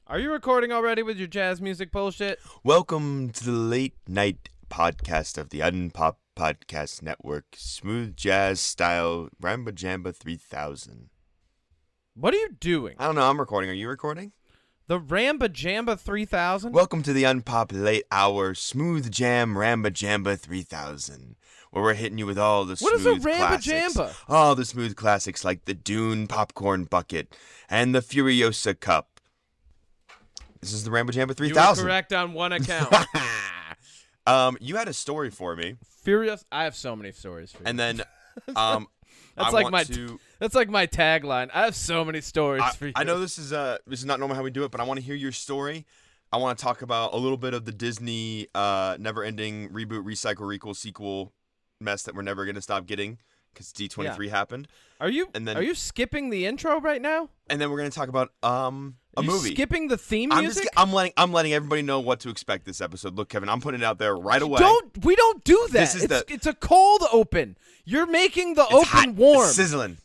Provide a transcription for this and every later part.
Are you recording already with your jazz music bullshit? Welcome to the late night podcast of the Unpop Podcast Network, smooth jazz style mambajamba 3000. What are you doing? I don't know. I'm recording. Are you recording? The mambajamba 3000? Welcome to the Unpop Late Hour Smooth Jam Mambajamba 3000, where we're hitting you with all the What smooth is a classics. mambajamba? All the smooth classics like the Dune Popcorn Bucket and the Furiosa Cup. This is the Mambajamba 3000. You were correct on one account. You had a story for me. Furious. I have so many stories for you. And then That's I like want my to... That's like my tagline. I have so many stories for you. I know this is not normal how we do it, but I want to hear your story. I want to talk about a little bit of the Disney never-ending reboot, recycle, recall, sequel mess that we're never going to stop getting because D23 happened. Are you skipping the intro right now? And then we're going to talk about a movie. Skipping the theme music? I'm letting everybody know what to expect this episode. Look, Kevin, I'm putting it out there right away. We don't do that. It's a cold open. You're making the open hot. warm. It's sizzling.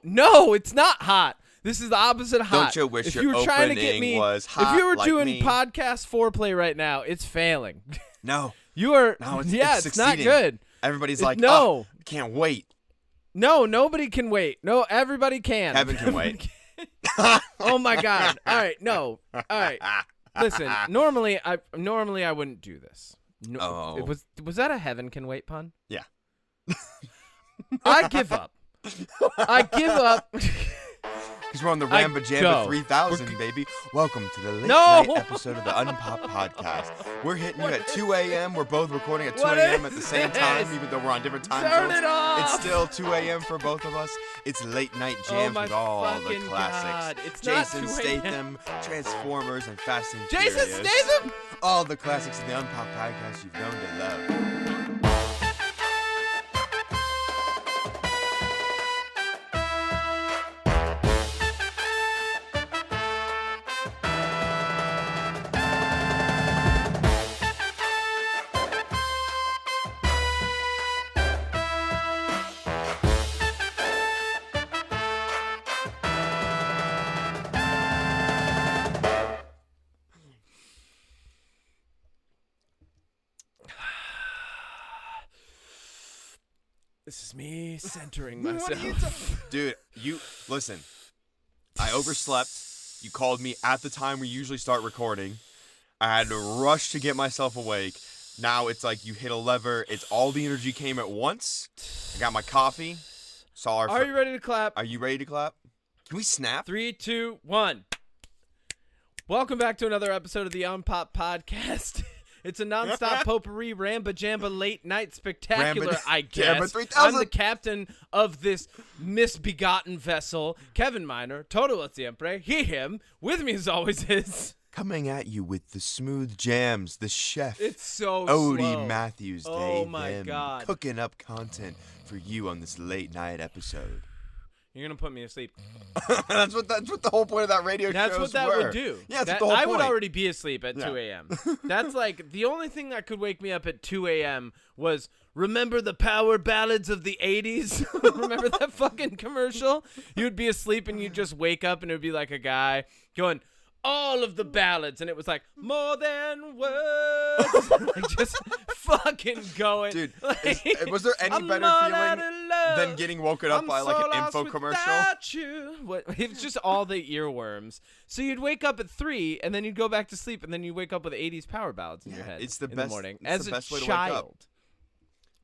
No, it's not hot. This is the opposite of hot. Don't you wish if your you were trying to opening get me, was hot if you were like doing me? podcast foreplay right now, it's failing. No. You are. No, it's it's not succeeding. good. Everybody's like, no. oh, can't wait. No, nobody can wait. No, everybody can. Kevin can wait. Oh my God! All right, no. All right. Listen, normally I wouldn't do this. No, Oh. Was that a heaven can wait pun? Yeah. I give up. I give up. Because we're on the Mambajamba 3000, baby. Welcome to the late night episode of the Unpop Podcast. We're hitting you at 2 a.m. We're both recording at 2 a.m. at the same time, even though we're on different time Turn zones. it off! It's still 2 a.m. for both of us. It's late night jams with all the classics. God. It's Jason not 2 Statham, Transformers, and Fast and Jason Furious. Statham! All the classics in the Unpop Podcast you've known to love. This is me centering myself. Dude, you listen. I overslept. You called me at the time we usually start recording. I had to rush to get myself awake. Now it's like you hit a lever. It's all the energy came at once. I got my coffee. Are you ready to clap? Are you ready to clap? Can we snap? 3, 2, 1. Welcome back to another episode of the Unpop Podcast. It's a nonstop potpourri Mambajamba late night spectacular, I guess. 3000. I'm the captain of this misbegotten vessel, Kevin Miner, Toto Siempre, he, him. With me as always is... Coming at you with the smooth jams, the chef. It's so Odie slow. Matthews, Oh my God. cooking up content for you on this late night episode. You're going to put me to sleep. That's what the whole point of that radio show That's what that were. would do. Yeah, that's the whole I point. would already be asleep at 2 a.m. That's like the only thing that could wake me up at 2 a.m. was remember the power ballads of the 80s? Remember that fucking commercial? You'd be asleep and you'd just wake up and it would be like a guy going, all of the ballads, and it was like more than words, like just fucking going. Dude, like, was there any better feeling than getting woken up by like an info commercial? What? It was just all the earworms. So you'd wake up at 3, and then you'd go back to sleep, and then you wake up with 80s power ballads in your head. It's the in best the morning. it's As the a best way to wake up. child,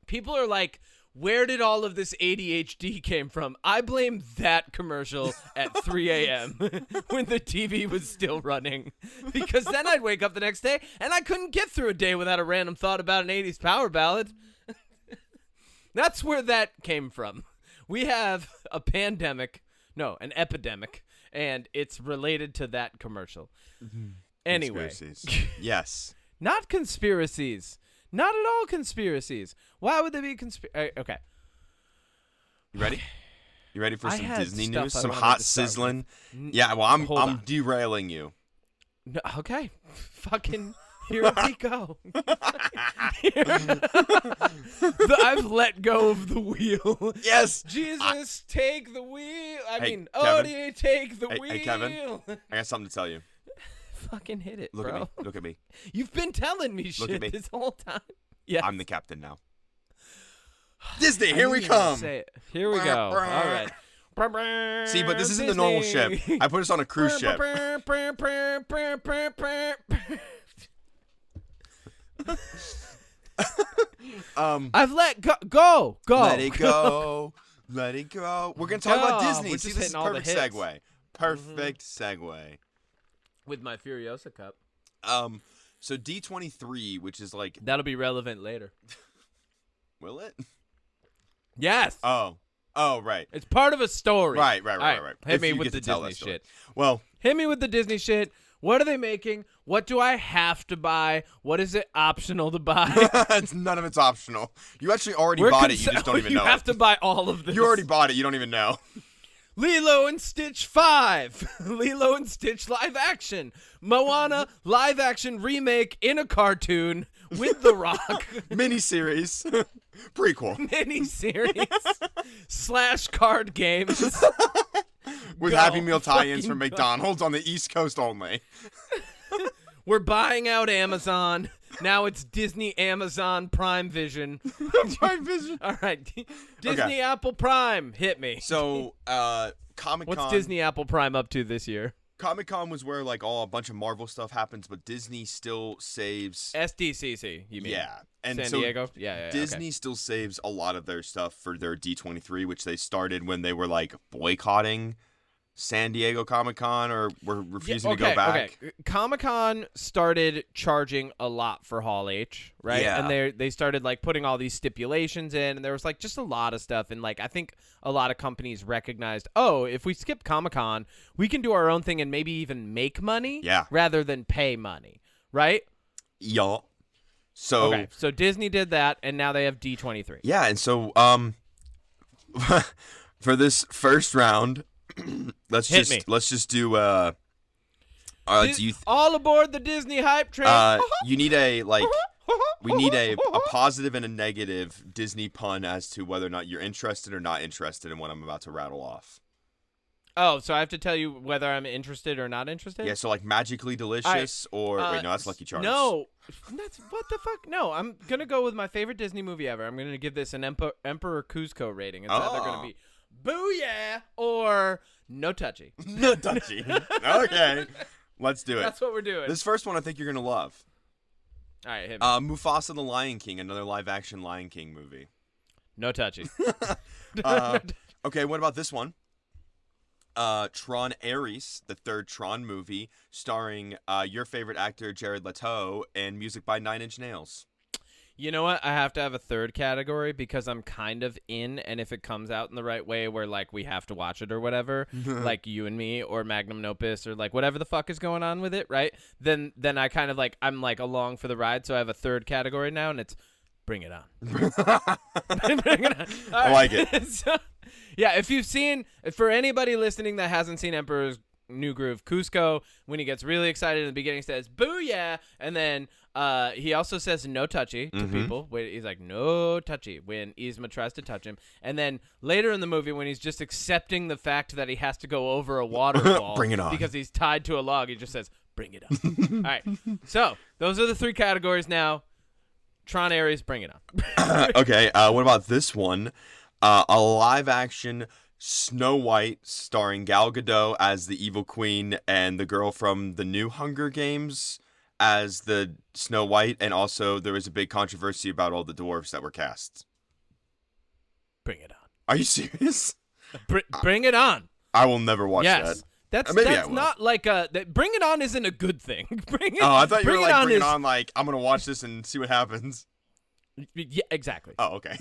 people are like, where did all of this ADHD came from? I blame that commercial at 3 a.m. when the TV was still running. Because then I'd wake up the next day, and I couldn't get through a day without a random thought about an 80s power ballad. That's where that came from. We have a an epidemic, and it's related to that commercial. Anyway. Conspiracies. Yes. Not conspiracies. Not at all conspiracies. Why would they be okay. You ready? You ready for some Disney stuff news? I Some wanted hot to start sizzling? with. Yeah, well, Hold I'm on. derailing you. No, okay. Fucking here we go. I've let go of the wheel. Yes. Jesus, take the wheel. Hey, Odie, Kevin. take the wheel. Hey, Kevin. I got something to tell you. fucking hit it, Look bro. at me. Look at me. You've been telling me Look at shit me. this whole time. Yeah. I'm the captain now. Disney, here we didn't even come. say it. Here we go. All right. See, but this isn't the normal ship. I put us on a cruise ship. I've let go. Let it go. Let it go. We're going to talk about Disney. We're See, just this is hitting all the perfect hits. segue. Perfect segue. With my Furiosa cup. So D23, which is like... That'll be relevant later. Will it? Yes. Oh, right. It's part of a story. Right. All right. Hit If me you with get the to tell Disney that story. shit. Well, Hit me with the Disney shit. What are they making? What do I have to buy? What is it optional to buy? none of it's optional. You actually already bought it. You just don't even know You have to buy all of this. You already bought it. You don't even know. Lilo and Stitch 5. Lilo and Stitch live action. Moana live action remake in a cartoon with The Rock. Miniseries. Prequel. Miniseries / card games. With Go Happy Meal tie-ins fucking from go. McDonald's on the East Coast only. We're buying out Amazon. Now it's Disney Amazon Prime Vision. Prime Vision. All right. Disney Apple Prime. Hit me. So, Comic-Con. What's Disney Apple Prime up to this year? Comic-Con was where like a bunch of Marvel stuff happens, but Disney still saves. SDCC, you mean? Yeah, and San so Diego? Yeah. Disney Okay. still saves a lot of their stuff for their D23, which they started when they were like boycotting San Diego Comic-Con or were refusing to go back. Okay. Comic-Con started charging a lot for Hall H, right? Yeah. And they started like putting all these stipulations in, and there was like just a lot of stuff. And like I think a lot of companies recognized, oh, if we skip Comic-Con, we can do our own thing and maybe even make money, Yeah. rather than pay money, right? Yeah. So Okay, so Disney did that, and now they have D23. yeah, and so for this first round, let's just do All aboard the Disney hype train. you need a like we need a positive and a negative Disney pun as to whether or not you're interested or not interested in what I'm about to rattle off. Oh, so I have to tell you whether I'm interested or not interested? Yeah, so like magically delicious or wait, no, that's Lucky Charms. No, that's what the fuck? No, I'm gonna go with my favorite Disney movie ever. I'm gonna give this an Emperor Cusco rating. It's either gonna be Booyah or No Touchy. No touchy. Okay, let's do it. That's what we're doing. This first one I think you're gonna love. All right, hit me. Mufasa the Lion King, another live-action Lion King movie. No Touchy. Okay, what about this one? Tron Ares, the third Tron movie, starring your favorite actor Jared Leto, and music by Nine Inch Nails. You know what? I have to have a third category because I'm kind of in, and if it comes out in the right way where, like, we have to watch it or whatever, like you and me or Magnum Opus or, like, whatever the fuck is going on with it, right? Then I kind of, like, I'm, like, along for the ride, so I have a third category now, and it's Bring It On. Bring it on. All I like it. So, yeah, if you've seen, for anybody listening that hasn't seen Emperor's New Groove, Cusco, when he gets really excited in the beginning, says, Booyah! And then he also says no touchy to people. He's like, no touchy when Yzma tries to touch him. And then later in the movie, when he's just accepting the fact that he has to go over a waterfall Bring it on. because he's tied to a log, he just says, bring it on. All right. So those are the three categories now. Tron Ares, bring it on. Okay, what about this one? A live-action Snow White starring Gal Gadot as the evil queen and the girl from the new Hunger Games as the Snow White, and also there was a big controversy about all the dwarves that were cast. Bring it on. Are you serious? Bring it on. I will never watch that. That's Maybe I that's will. not like Bring It On isn't a good thing. Oh, I thought you were like bringing is, on like I'm gonna watch this and see what happens. Yeah, exactly. Oh, okay.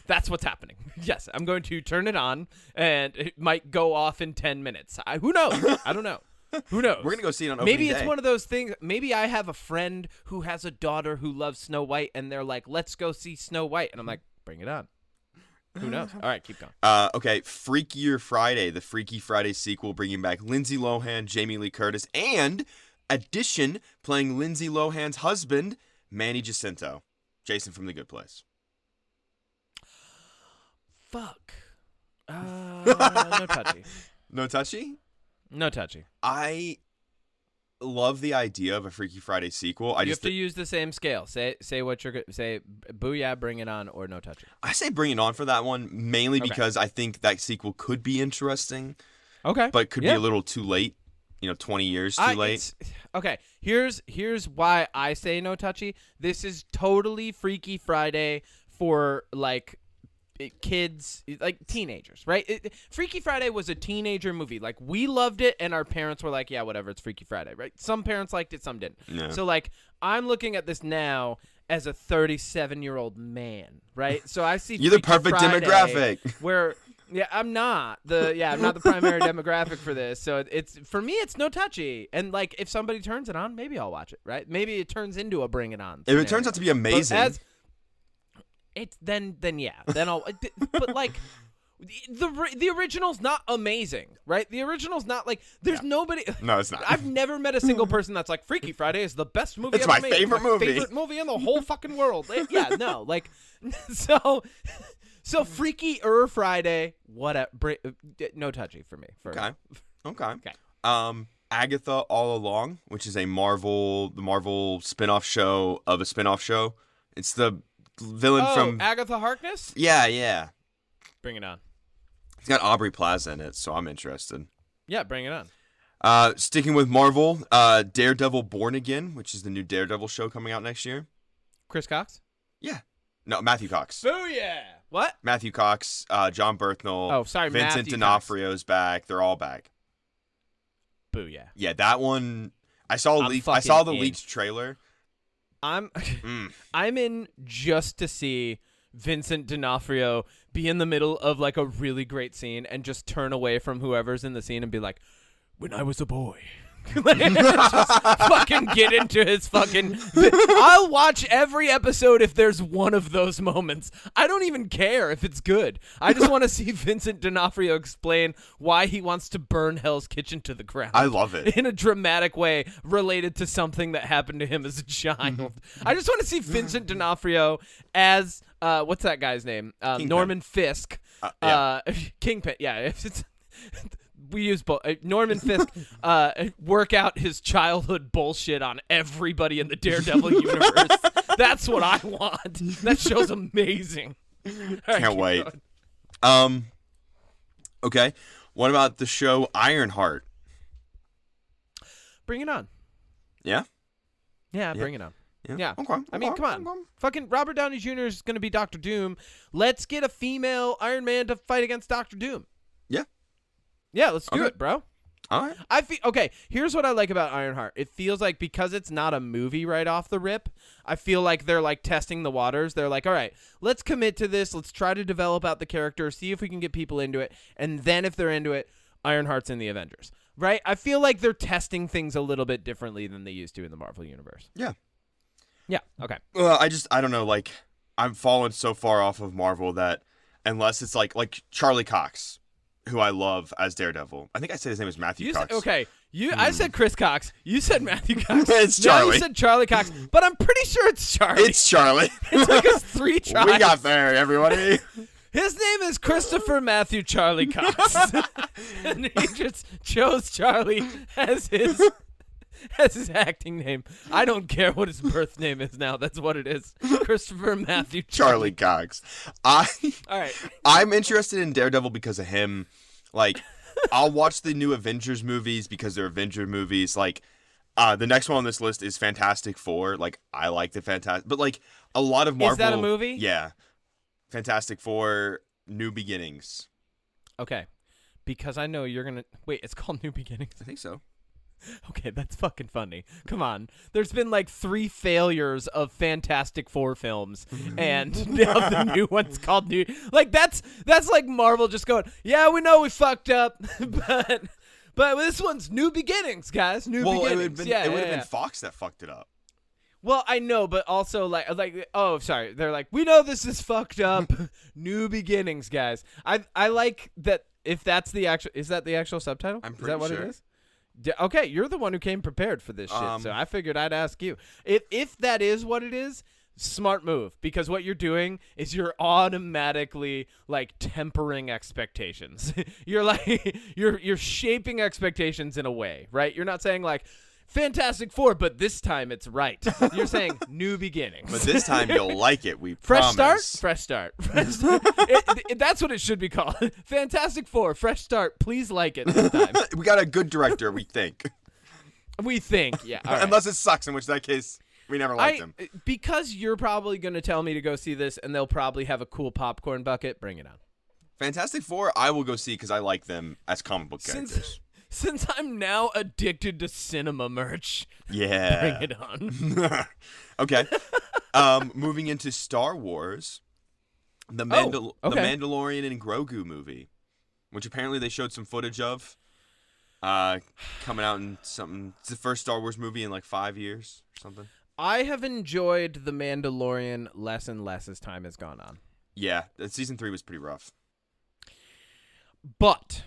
That's what's happening. Yes, I'm going to turn it on, and it might go off in 10 minutes. Who knows? I don't know. Who knows? We're gonna go see it on opening Maybe it's day. one of those things. Maybe I have a friend who has a daughter who loves Snow White, and they're like, "Let's go see Snow White," and I'm like, "Bring it on." Who knows? All right, keep going. Okay, Freakier Friday, the Freaky Friday sequel, bringing back Lindsay Lohan, Jamie Lee Curtis, and addition playing Lindsay Lohan's husband, Manny Jacinto, Jason from The Good Place. Fuck. No touchy. No touchy? No touchy. I love the idea of a Freaky Friday sequel. You have to use the same scale. Say what you're going to say. Booyah, Bring It On, or No Touchy. I say Bring It On for that one, mainly because I think that sequel could be interesting. Okay. But could be a little too late. 20 years too late. Okay, here's why I say No Touchy. This is totally Freaky Friday for, like, kids, like teenagers, right? Freaky Friday was a teenager movie. Like, we loved it, and our parents were like, yeah, whatever, it's Freaky Friday, right? Some parents liked it, some didn't. Yeah. So, like, I'm looking at this now as a 37-year-old man, right? So I see You're the Freaky perfect Friday demographic. where... Yeah, I'm not the primary demographic for this. So it's for me, it's No Touchy. And like, if somebody turns it on, maybe I'll watch it. Right? Maybe it turns into a Bring It On. If it turns out to be amazing, then I'll. But like, the original's not amazing, right? The original's not like there's nobody. No, it's not. I've never met a single person that's like Freaky Friday is the best movie. It's ever my made. favorite movie. Favorite movie in the whole fucking world. Yeah, no, like So Freaky Friday, whatever. No Touchy for me. Okay. Agatha All Along, which is the Marvel spin-off show of a spin-off show. It's the villain from Agatha Harkness? Yeah. Bring it on. It's got Aubrey Plaza in it, so I'm interested. Yeah, bring it on. Sticking with Marvel, Daredevil Born Again, which is the new Daredevil show coming out next year. Chris Cox? Yeah. No, Matthew Cox. Booyah! What? Matthew Cox, John Berthnell. Oh, sorry, Vincent Matthew D'Onofrio's back. They're all back. Booyah! Yeah, that one. I saw the leaked trailer. I'm in just to see Vincent D'Onofrio be in the middle of like a really great scene and just turn away from whoever's in the scene and be like, "When I was a boy." Just fucking get into his fucking. I'll watch every episode if there's one of those moments. I don't even care if it's good. I just want to see Vincent D'Onofrio explain why he wants to burn Hell's Kitchen to the ground. I love it in a dramatic way related to something that happened to him as a child. I just want to see Vincent D'Onofrio as what's that guy's name? Norman Fisk. Kingpin. Yeah. It's we use Norman Fisk work out his childhood bullshit on everybody in the Daredevil universe. That's what I want. That show's amazing. Can't wait. Okay. What about the show Ironheart? Bring it on. Yeah? Yeah, bring it on. Yeah. Okay. I mean, come on. Fucking Robert Downey Jr. is going to be Dr. Doom. Let's get a female Iron Man to fight against Dr. Doom. Yeah. Yeah, let's do it, bro. All right. Okay, here's what I like about Ironheart. It feels like because it's not a movie right off the rip, I feel like they're like testing the waters. They're like, all right, let's commit to this. Let's try to develop out the character, see if we can get people into it. And then if they're into it, Ironheart's in the Avengers. Right? I feel like they're testing things a little bit differently than they used to in the Marvel Universe. Yeah. Yeah, okay. Well, I don't know, like, I'm falling so far off of Marvel that unless it's like Charlie Cox, who I love as Daredevil. I think I said his name was Matthew Cox. I said Chris Cox. You said Matthew Cox. It's Charlie. Now you said Charlie Cox, but I'm pretty sure it's Charlie. It's Charlie. It took us 3 tries. We got there, everybody. His name is Christopher Matthew Charlie Cox. And he just chose Charlie as his acting name. I don't care what his birth name is now. That's what it is. Christopher Matthew Charlie Cox. All right. I'm interested in Daredevil because of him. Like, I'll watch the new Avengers movies because they're Avenger movies. Like, the next one on this list is Fantastic Four. Like, I like the Fantastic, but like a lot of Marvel. Is that a movie? Yeah. Fantastic Four, New Beginnings. Okay. Because I know you're gonna wait. It's called New Beginnings. I think so. Okay, that's fucking funny. Come on. There's been like 3 failures of Fantastic Four films, and now the new one's called New. Like that's like Marvel just going, yeah, we know we fucked up, but this one's New Beginnings, guys. New Beginnings. It would have been Fox that fucked it up. Well, I know, but also like oh, sorry. They're like, we know this is fucked up. New Beginnings, guys. I like that. If that's the actual, is that the actual subtitle? I'm pretty sure. Is that what sure. it is? Okay, you're the one who came prepared for this shit, so I figured I'd ask you. If that is what it is, smart move, because what you're doing is you're automatically like tempering expectations. You're like you're shaping expectations in a way, right? You're not saying like, Fantastic Four, but this time it's right. You're saying new beginnings. But this time you'll like it. We Fresh promise. start? Fresh start. That's what it should be called. Fantastic Four, fresh start. Please like it this time. We got a good director, we think. We think, yeah. All right. Unless it sucks, in which that case we never liked him. Because you're probably going to tell me to go see this, and they'll probably have a cool popcorn bucket. Bring it on. Fantastic Four, I will go see because I like them as comic book characters. Since I'm now addicted to cinema merch, yeah, bring it on. Okay. Moving into Star Wars, the Mandalorian and Grogu movie, which apparently they showed some footage of, coming out in something. It's the first Star Wars movie in like 5 years or something. I have enjoyed the Mandalorian less and less as time has gone on. Yeah, season 3 was pretty rough. But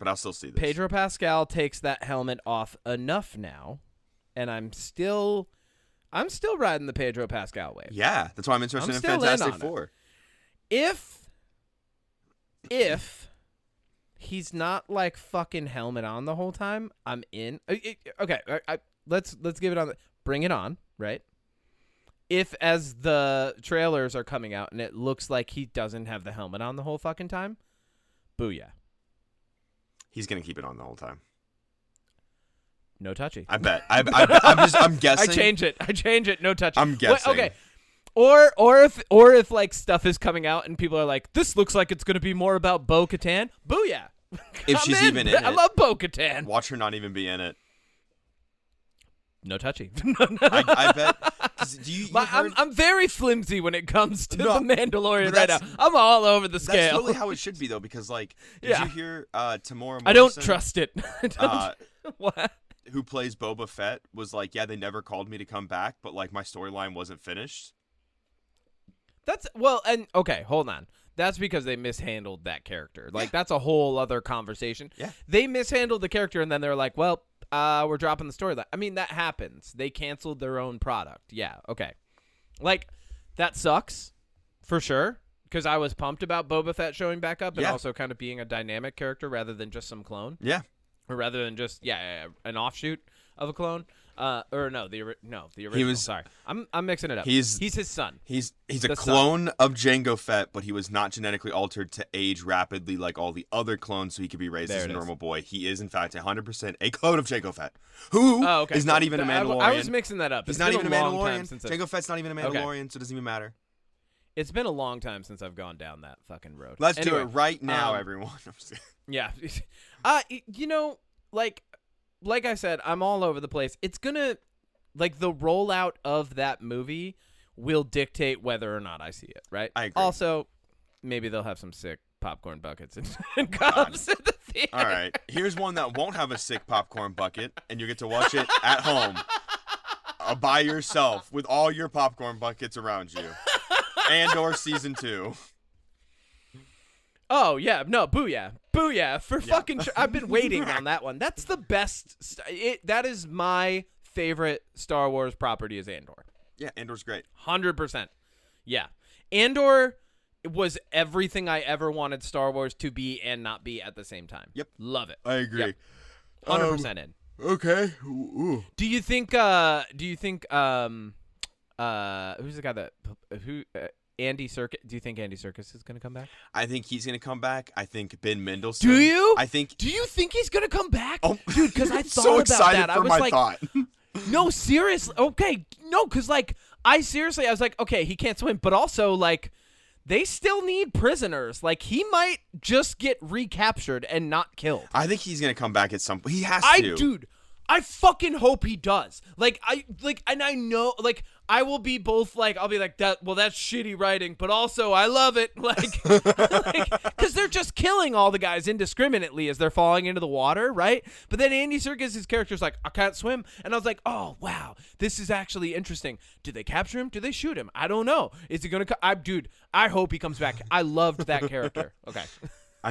I'll still see this. Pedro Pascal takes that helmet off enough now, and I'm still riding the Pedro Pascal wave. Yeah, that's why I'm interested in Fantastic Four. If he's not like fucking helmet on the whole time, I'm in. Okay, let's give it on. Bring it on, right? If as the trailers are coming out and it looks like he doesn't have the helmet on the whole fucking time, booyah. He's gonna keep it on the whole time. No touchy. I bet. I'm guessing. I change it. No touchy. I'm guessing. Okay. Or if like stuff is coming out and people are like, this looks like it's gonna be more about Bo-Katan. Booyah. If she's even in it. I love Bo-Katan. Watch her not even be in it. No touchy. I bet. I'm very flimsy when it comes to the Mandalorian right now. I'm all over the scale. That's really how it should be, though, because, like, did you hear Tamora Morrison? I don't trust it. What? Who plays Boba Fett was like, yeah, they never called me to come back, but, like, my storyline wasn't finished. Okay, hold on. That's because they mishandled that character. Like, that's a whole other conversation. Yeah. They mishandled the character, and then they're like, well, we're dropping the storyline. I mean, that happens. They canceled their own product. Yeah, okay. Like, that sucks, for sure, because I was pumped about Boba Fett showing back up and also kind of being a dynamic character rather than just some clone. Yeah. Or rather than just, an offshoot of a clone. The original. Sorry, I'm mixing it up. He's his son. He's a clone of Jango Fett, but he was not genetically altered to age rapidly like all the other clones, so he could be raised as a normal boy. He is in fact 100% a clone of Jango Fett, who is not even a Mandalorian. I was mixing that up. He's not even a Mandalorian. Jango Fett's not even a Mandalorian, so it doesn't even matter. It's been a long time since I've gone down that fucking road. Let's do it right now, everyone. Yeah, like I said, I'm all over the place. It's gonna, like, the rollout of that movie will dictate whether or not I see it, right? I agree. Also, maybe they'll have some sick popcorn buckets and cups at the theater. All right, here's one that won't have a sick popcorn bucket, and you get to watch it at home by yourself with all your popcorn buckets around you. And/or season 2. Oh, yeah. No, booyah. Booyah. Fucking sure. I've been waiting on that one. That's the best. That is my favorite Star Wars property is Andor. Yeah, Andor's great. 100%. Yeah. Andor was everything I ever wanted Star Wars to be and not be at the same time. Yep. Love it. I agree. Yep. 100% in. Okay. Ooh. Do you think who's the guy that Andy Serkis? Do you think Andy Serkis is going to come back? I think he's going to come back. I think Ben Mendelsohn. Do you? Do you think he's going to come back? Oh, dude, because I thought so about excited that. For I was my like, thought. No, seriously. Okay. No, because like I was like, okay, he can't swim, but also like they still need prisoners. Like he might just get recaptured and not killed. I think he's going to come back at some point. He has to. Dude, I fucking hope he does. And I know, like, I will be both, like, I'll be like, that's shitty writing, but also I love it. Like, because they're just killing all the guys indiscriminately as they're falling into the water, right? But then Andy Serkis' character's like, I can't swim. And I was like, oh, wow, this is actually interesting. Do they capture him? Do they shoot him? I don't know. Is he going to dude, I hope he comes back. I loved that character. Okay.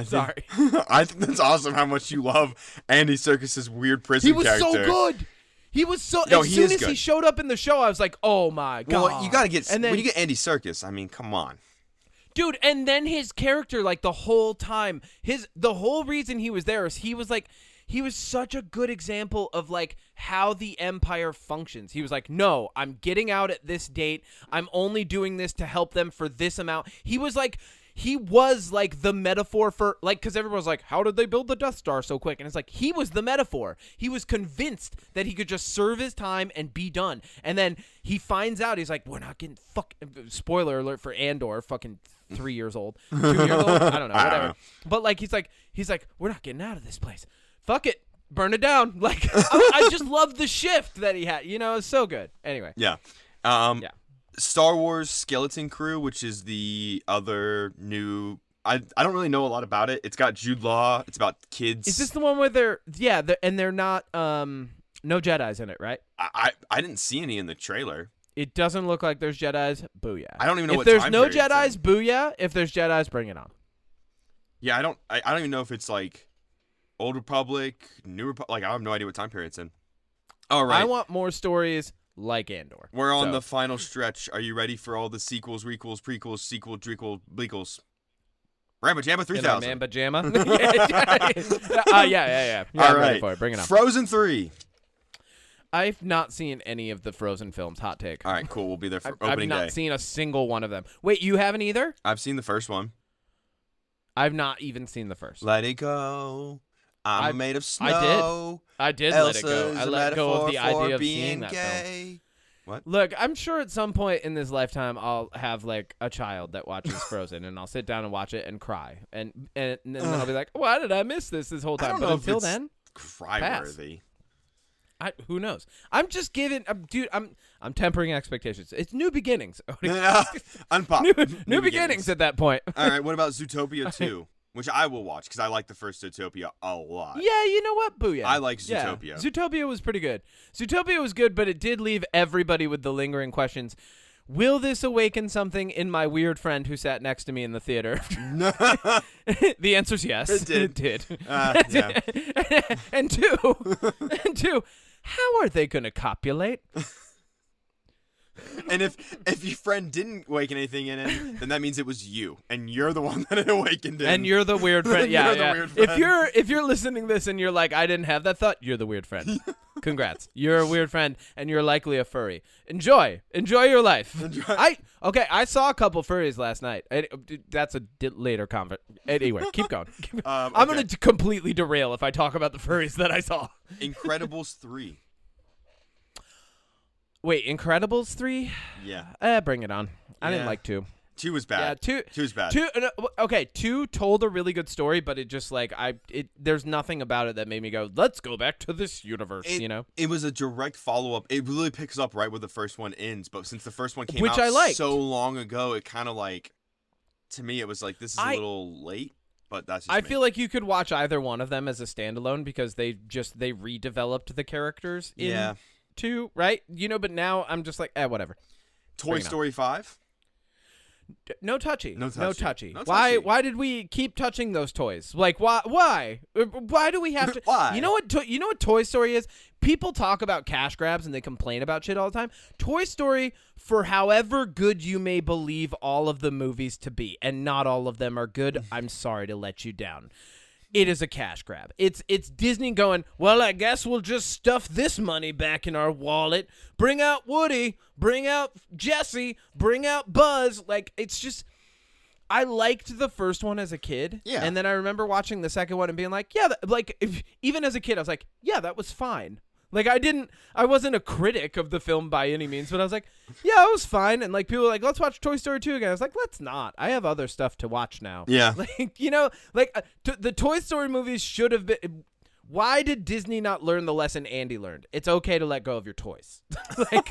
Sorry. I think that's awesome how much you love Andy Serkis' weird prison character. He was so good. He was so. No, as soon as he showed up in the show, I was like, "Oh my god!" Well, you gotta get. And then, when you get Andy Serkis, I mean, come on, dude. And then his character, like the whole time, the whole reason he was there is he was like, he was such a good example of like how the Empire functions. He was like, no, I'm getting out at this date. I'm only doing this to help them for this amount. He was like the metaphor for like, because everyone was like, how did they build the Death Star so quick? And it's like, he was the metaphor. He was convinced that he could just serve his time and be done. And then he finds out, he's like, we're not getting spoiler alert for Andor, fucking 3 years old, 2 years old. I don't know, whatever. But like, he's like, we're not getting out of this place. Fuck it. Burn it down. Like, I just love the shift that he had. You know, it's so good. Anyway. Yeah. Yeah. Star Wars Skeleton Crew, which is the other new. I don't really know a lot about it. It's got Jude Law. It's about kids. Is this the one where they're not no Jedis in it, right? I didn't see any in the trailer. It doesn't look like there's Jedis. Booyah. I don't even know if what there's time no period Jedis. it's in. Booyah. If there's Jedis, bring it on. Yeah, I don't even know if it's like Old Republic, New Republic. Like, I have no idea what time period it's in. All right. I want more stories like Andor. We're on the final stretch. Are you ready for all the sequels, requels, prequels, sequel, drequel, blequels? Mambajamba 3000. Mambajamba? Yeah. All I'm right. ready for it. Bring it on. Frozen 3. I've not seen any of the Frozen films. Hot take. All right, cool. We'll be there for opening I've day. not seen a single one of them. Wait, you haven't either? I've seen the first one. I've not even seen the first. Let it go. I'm made of snow. I did let it go. I let go of the idea of seeing that film. What? Look, I'm sure at some point in this lifetime I'll have like a child that watches Frozen, and I'll sit down and watch it and cry, and then I'll be like, why did I miss this whole time? I don't but know until if it's then, cry-worthy. Who knows? I'm just giving, dude. I'm tempering expectations. It's new beginnings. New beginnings at that point. All right. What about Zootopia 2? Which I will watch because I like the first Zootopia a lot. Yeah, you know what? Booyah. I like Zootopia. Yeah. Zootopia was pretty good. Zootopia was good, but it did leave everybody with the lingering questions. Will this awaken something in my weird friend who sat next to me in the theater? The answer's yes. It did. It did. Yeah. and two, how are they going to copulate? And if your friend didn't awaken anything in it, then that means it was you, and you're the one that it awakened in. And you're the weird friend. You're the weird friend. If you're listening to this and you're like, I didn't have that thought, you're the weird friend. Congrats. You're a weird friend, and you're likely a furry. Enjoy your life. I saw a couple furries last night. That's a later convert. Anyway, keep going. I'm going to completely derail if I talk about the furries that I saw. Incredibles 3. Wait, Incredibles 3? Yeah. Bring it on. I didn't like 2. 2 was bad. Yeah, 2 was bad. 2 told a really good story, but it just like there's nothing about it that made me go, let's go back to this universe, you know? It was a direct follow-up. It really picks up right where the first one ends, but since the first one came Which out I liked. so long ago, it kind of like, to me, it was like, this is a little late, but that's just I me. feel like you could watch either one of them as a standalone because they redeveloped the characters in 2, right? You know, but now I'm just like, whatever. Toy Story 5? No touchy. No touchy. Why did we keep touching those toys? Like, why do we have to? Why? You know what Toy Story is? People talk about cash grabs and they complain about shit all the time. Toy Story, for however good you may believe all of the movies to be, and not all of them are good, I'm sorry to let you down. It is a cash grab. It's Disney going, well, I guess we'll just stuff this money back in our wallet. Bring out Woody. Bring out Jesse. Bring out Buzz. Like, it's just, I liked the first one as a kid. Yeah. And then I remember watching the second one and being like, even as a kid, I was like, yeah, that was fine. Like, I wasn't a critic of the film by any means, but I was like, yeah, it was fine. And like, people were like, let's watch Toy Story 2 again. I was like, let's not. I have other stuff to watch now. Yeah. Like, you know, like the Toy Story movies should have been. Why did Disney not learn the lesson Andy learned? It's okay to let go of your toys. Like,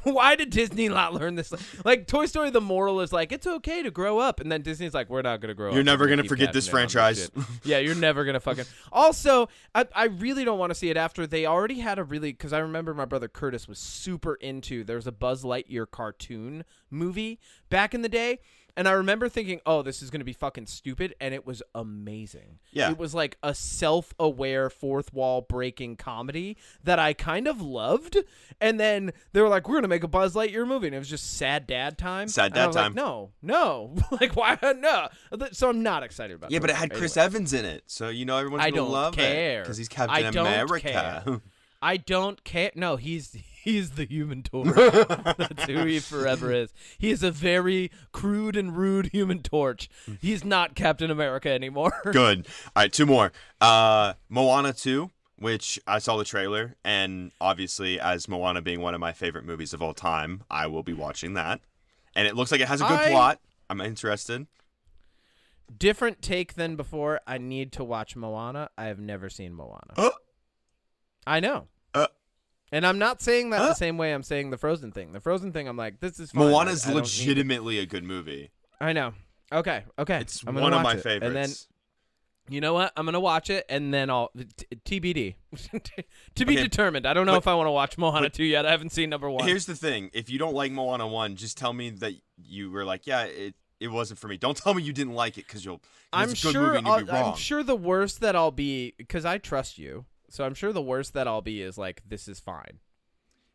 why did Disney not learn this? Like, Toy Story, the moral is like, it's okay to grow up. And then Disney's like, we're not going to grow up. You're never going to forget this franchise. Yeah, you're never going to fucking. Also, I really don't want to see it after they already had because I remember my brother Curtis was super into, there's a Buzz Lightyear cartoon movie back in the day. And I remember thinking, oh, this is going to be fucking stupid. And it was amazing. Yeah. It was like a self-aware, fourth wall breaking comedy that I kind of loved. And then they were like, we're going to make a Buzz Lightyear movie. And it was just sad dad time. Sad dad time. Like, no. Like, why? No. So I'm not excited about it. Yeah, but it had Chris Evans in it. So, everyone's going to love care. it. Because he's Captain America. I don't care. No, he's the Human Torch. That's who he forever is. He is a very crude and rude Human Torch. He's not Captain America anymore. Good. All right, 2 more. Moana 2, which I saw the trailer, and obviously, as Moana being one of my favorite movies of all time, I will be watching that. And it looks like it has a good plot. I'm interested. Different take than before. I need to watch Moana. I have never seen Moana. I know. And I'm not saying that the same way I'm saying the Frozen thing. The Frozen thing, I'm like, this is fine. Moana's legitimately a good movie. I know. Okay. It's one of my favorites. And then, you know what? I'm going to watch it, and then I'll... TBD. To be determined. I don't know if I want to watch Moana 2 yet. I haven't seen number 1. Here's the thing. If you don't like Moana 1, just tell me that you were like, yeah, it wasn't for me. Don't tell me you didn't like it, because it's a good movie and you'll be wrong. I'm sure the worst that I'll be... Because I trust you. So I'm sure the worst that I'll be is like, this is fine.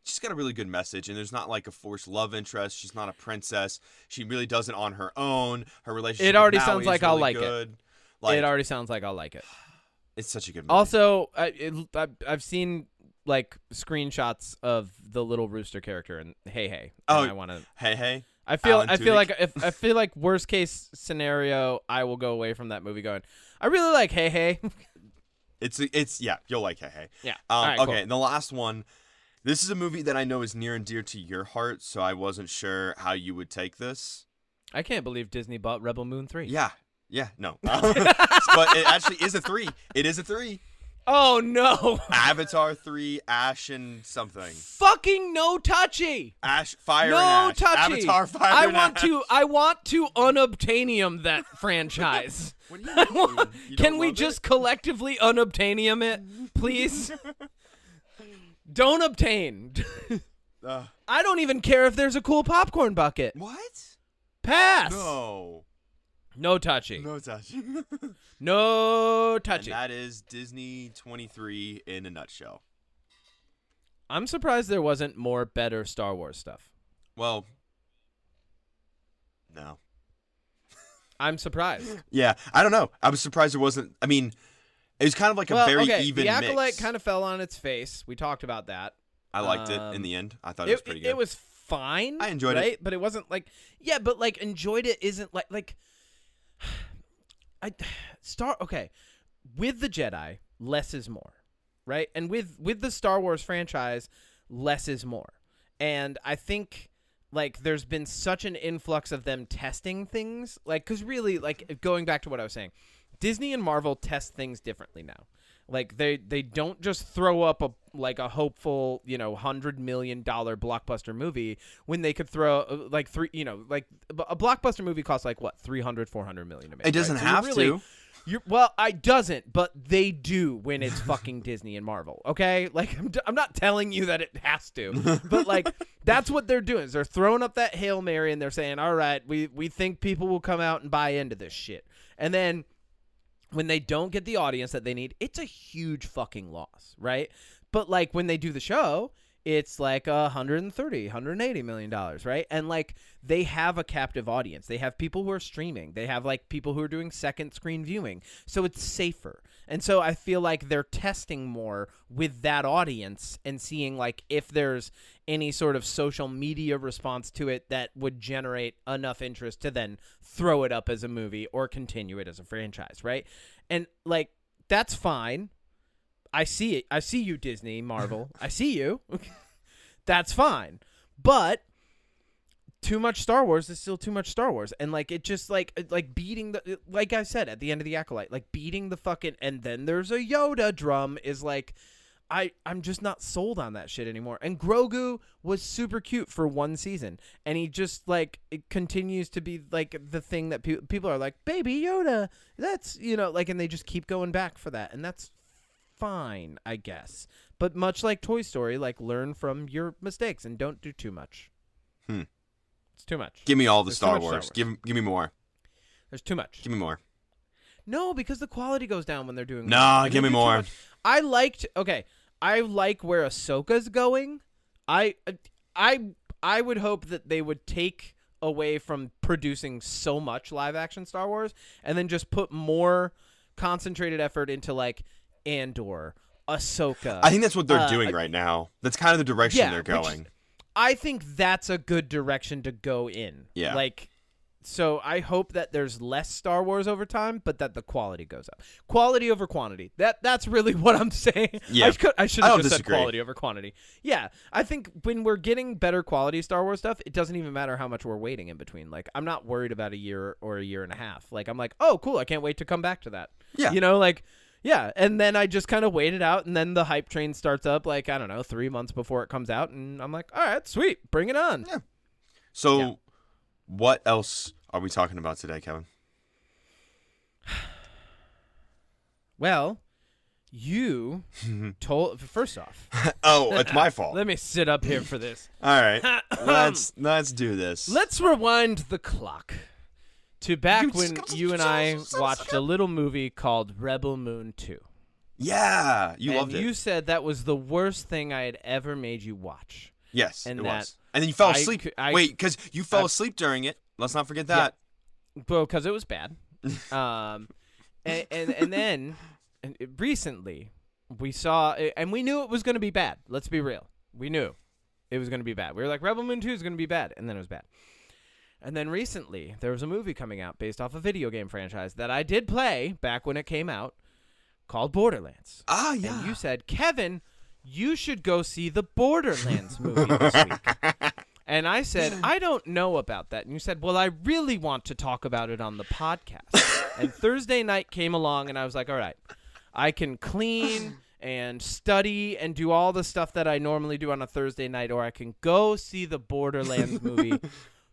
She's got a really good message, and there's not like a forced love interest. She's not a princess. She really does it on her own. Her relationship. It already with Maui sounds like is really I'll like good. it. It already sounds like I'll like it. It's such a good movie. Also, I've seen like screenshots of the little rooster character and Hey. And I want to. Hey. I feel like worst case scenario, I will go away from that movie going, I really like Hey. It's yeah, you'll like Hey. Yeah. Okay, cool. and the last one. This is a movie that I know is near and dear to your heart, so I wasn't sure how you would take this. I can't believe Disney bought Rebel Moon 3. Yeah, no. But it actually is a 3. It is a 3. Oh, no. Avatar 3, Ash and something. Fucking no touchy. Ash, Fire no and Ash. Touchy. Avatar, Fire and Ash. I want to unobtainium that franchise. What do you mean? Can we just collectively unobtainium it, please? Don't obtain. I don't even care if there's a cool popcorn bucket. What? Pass. No touchy. No touchy. No touchy. And that is Disney 23 in a nutshell. I'm surprised there wasn't more better Star Wars stuff. Well, no. I'm surprised. Yeah, I don't know. I was surprised there wasn't. I mean, it was kind of like a very even mix. The Acolyte kind of fell on its face. We talked about that. I liked it in the end. I thought it was pretty good. It was fine. I enjoyed it. But it wasn't like, yeah, but like enjoyed it isn't like okay. With the Jedi, less is more, right? And with the Star Wars franchise, less is more. And I think like there's been such an influx of them testing things, like because really, like going back to what I was saying, Disney and Marvel test things differently now. Like they don't just throw up a hopeful $100 million blockbuster movie when they could throw a blockbuster movie costs like what $300-400 million to make. It doesn't have to. It doesn't, but they do when it's fucking Disney and Marvel. Okay, like I'm not telling you that it has to, but like that's what they're doing. Is they're throwing up that Hail Mary and they're saying, all right, we think people will come out and buy into this shit, and then when they don't get the audience that they need, it's a huge fucking loss, right? But like when they do the show, it's like $180 million, right? And like they have a captive audience. They have people who are streaming. They have like people who are doing second screen viewing. So it's safer. And so I feel like they're testing more with that audience and seeing like if there's any sort of social media response to it that would generate enough interest to then throw it up as a movie or continue it as a franchise, right? And like that's fine. I see it. I see you, Disney, Marvel. I see you. That's fine. But too much Star Wars is still too much Star Wars. And like it just like beating the, like I said at the end of the Acolyte, like beating the fucking, and then there's a Yoda drum is like, I'm just not sold on that shit anymore. And Grogu was super cute for one season, and he just like it continues to be like the thing that people are like, Baby Yoda, that's like, and they just keep going back for that, and that's fine, I guess. But much like Toy Story, like learn from your mistakes and don't do too much. It's too much. Give me all the There's Star too much Wars. Star Wars. Give me more. There's too much. Give me more. No, because the quality goes down when they're doing. Nah, When give they me do too more. much. I like where Ahsoka's going. I would hope that they would take away from producing so much live action Star Wars and then just put more concentrated effort into like Andor, Ahsoka. I think that's what they're doing right now. That's kind of the direction they're going. I think that's a good direction to go in. Yeah. Like, so I hope that there's less Star Wars over time, but that the quality goes up. Quality over quantity. That's really what I'm saying. Yeah. I should have just said disagree. quality over quantity. Yeah. I think when we're getting better quality Star Wars stuff, it doesn't even matter how much we're waiting in between. Like, I'm not worried about a year or a year and a half. Like, I'm like, oh, cool. I can't wait to come back to that. Yeah. You know, like, yeah. And then I just kind of wait it out, and then the hype train starts up, like, I don't know, 3 months before it comes out, and I'm like, all right, sweet. Bring it on. Yeah. So, what else are we talking about today, Kevin? Well, you told. First off, Oh, it's my fault. let me sit up here for this. All right, let's do this. Let's rewind the clock to back when you and I watched a little movie called Rebel Moon 2. Yeah, you loved it. You said that was the worst thing I had ever made you watch. Yes, and it that was. And then you fell asleep. I- Wait, because you fell asleep during it. Let's not forget that. Well, because it was bad. And then recently we saw, and we knew it was going to be bad. Let's be real. We knew it was going to be bad. We were like, Rebel Moon 2 is going to be bad. And then it was bad. And then recently there was a movie coming out based off a video game franchise that I did play back when it came out called Borderlands. Ah, yeah. And you said, Kevin, you should go see the Borderlands movie this week. And I said, I don't know about that. And you said, well, I really want to talk about it on the podcast. And Thursday night came along, and I was like, all right, I can clean and study and do all the stuff that I normally do on a Thursday night, or I can go see the Borderlands movie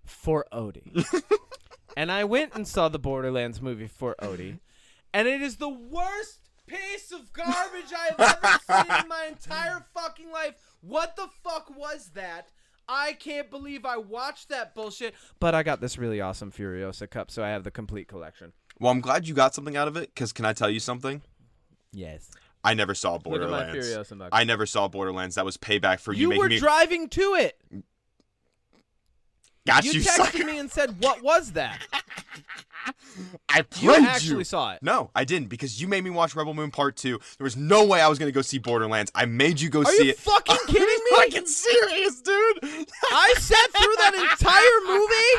for Odie. And I went and saw the Borderlands movie for Odie, and it is the worst piece of garbage I have ever seen in my entire fucking life. What the fuck was that? I can't believe I watched that bullshit. But I got this really awesome Furiosa cup, so I have the complete collection. Well, I'm glad you got something out of it, because can I tell you something? Yes. I never saw Borderlands. Look at my Furiosa mug. I never saw Borderlands. That was payback for you You making were me... driving to it. Got You you, texted sucker. me and said, what was that? I You played actually saw it. No, I didn't, because you made me watch Rebel Moon Part 2. There was no way I was going to go see Borderlands. I made you go Are see you it. fucking kidding me? I'm fucking serious, dude. I sat through that entire movie?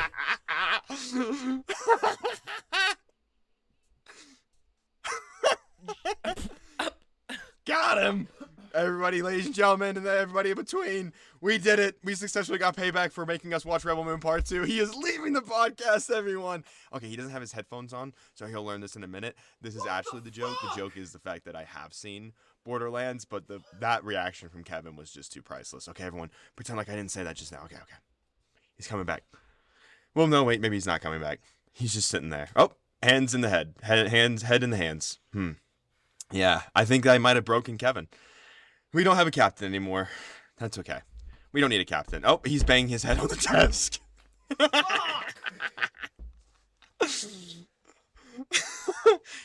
Got him. Everybody, ladies and gentlemen, and then everybody in between, we did it. We successfully got payback for making us watch Rebel Moon Part 2. He is leaving the podcast, everyone. Okay, he doesn't have his headphones on, so he'll learn this in a minute. This is actually the joke. The joke is the fact that I have seen Borderlands, but that reaction from Kevin was just too priceless. Okay, everyone, pretend like I didn't say that just now. Okay. He's coming back. Well, no, wait, maybe he's not coming back. He's just sitting there. Oh, hands in the head. Head in the hands. Yeah, I think I might have broken Kevin. We don't have a captain anymore. That's okay. We don't need a captain. Oh, he's banging his head on the desk.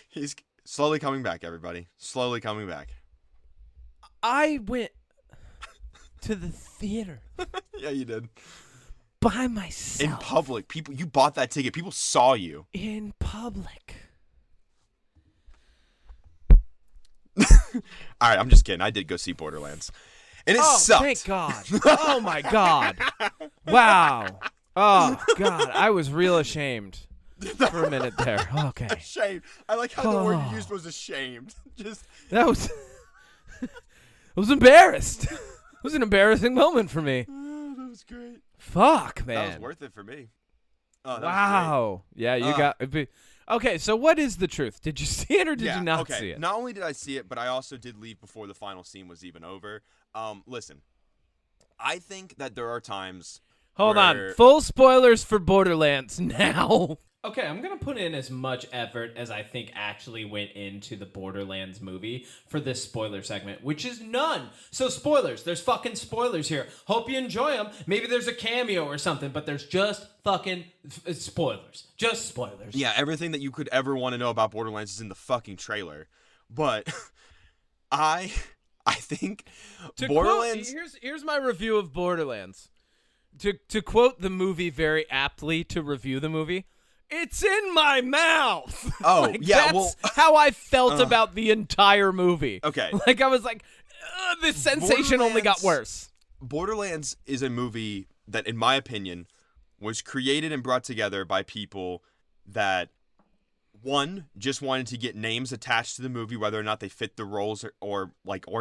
He's slowly coming back, everybody. Slowly coming back. I went to the theater Yeah, you did. by myself. In public. People, you bought that ticket. People saw you. In public. All right, I'm just kidding. I did go see Borderlands. And it sucked. Thank God. Oh, my God. Wow. Oh, God. I was real ashamed for a minute there. Okay. Ashamed. I like how the word you used was ashamed. Just That was... I was embarrassed. It was an embarrassing moment for me. that was great. Fuck, man. That was worth it for me. Oh, that was Wow. Yeah, you got... Okay, so what is the truth? Did you see it or did you not see it? Not only did I see it, but I also did leave before the final scene was even over. Listen, I think that there are times Hold on. where- Full spoilers for Borderlands now. Okay, I'm going to put in as much effort as I think actually went into the Borderlands movie for this spoiler segment, which is none. So spoilers. There's fucking spoilers here. Hope you enjoy them. Maybe there's a cameo or something, but there's just fucking spoilers. Just spoilers. Yeah, everything that you could ever want to know about Borderlands is in the fucking trailer. But I think Borderlands... Here's my review of Borderlands. To quote the movie very aptly to review the movie... It's in my mouth. Oh, like, yeah, that's how I felt about the entire movie. Okay. Like, I was like, this sensation only got worse. Borderlands is a movie that, in my opinion, was created and brought together by people that, one, just wanted to get names attached to the movie, whether or not they fit the roles or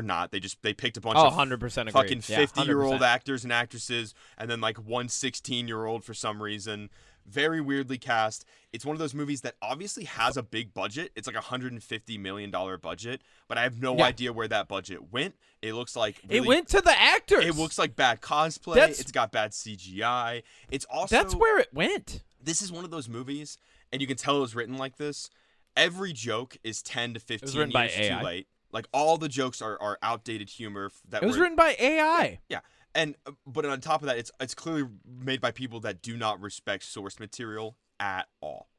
not. They picked a bunch of 100% fucking 50-year-old 100%. actors and actresses, and then like one 16-year-old for some reason. Very weirdly cast. It's one of those movies that obviously has a big budget. It's like $150 million budget, but I have no idea where that budget went. It looks like it went to the actors. It looks like bad cosplay. It's got bad CGI. It's also that's where it went. This is one of those movies, and you can tell it was written like this. Every joke is 10 to 15 years too late. Like all the jokes are outdated humor. It was written by AI. Yeah. And but on top of that, it's clearly made by people that do not respect source material at all.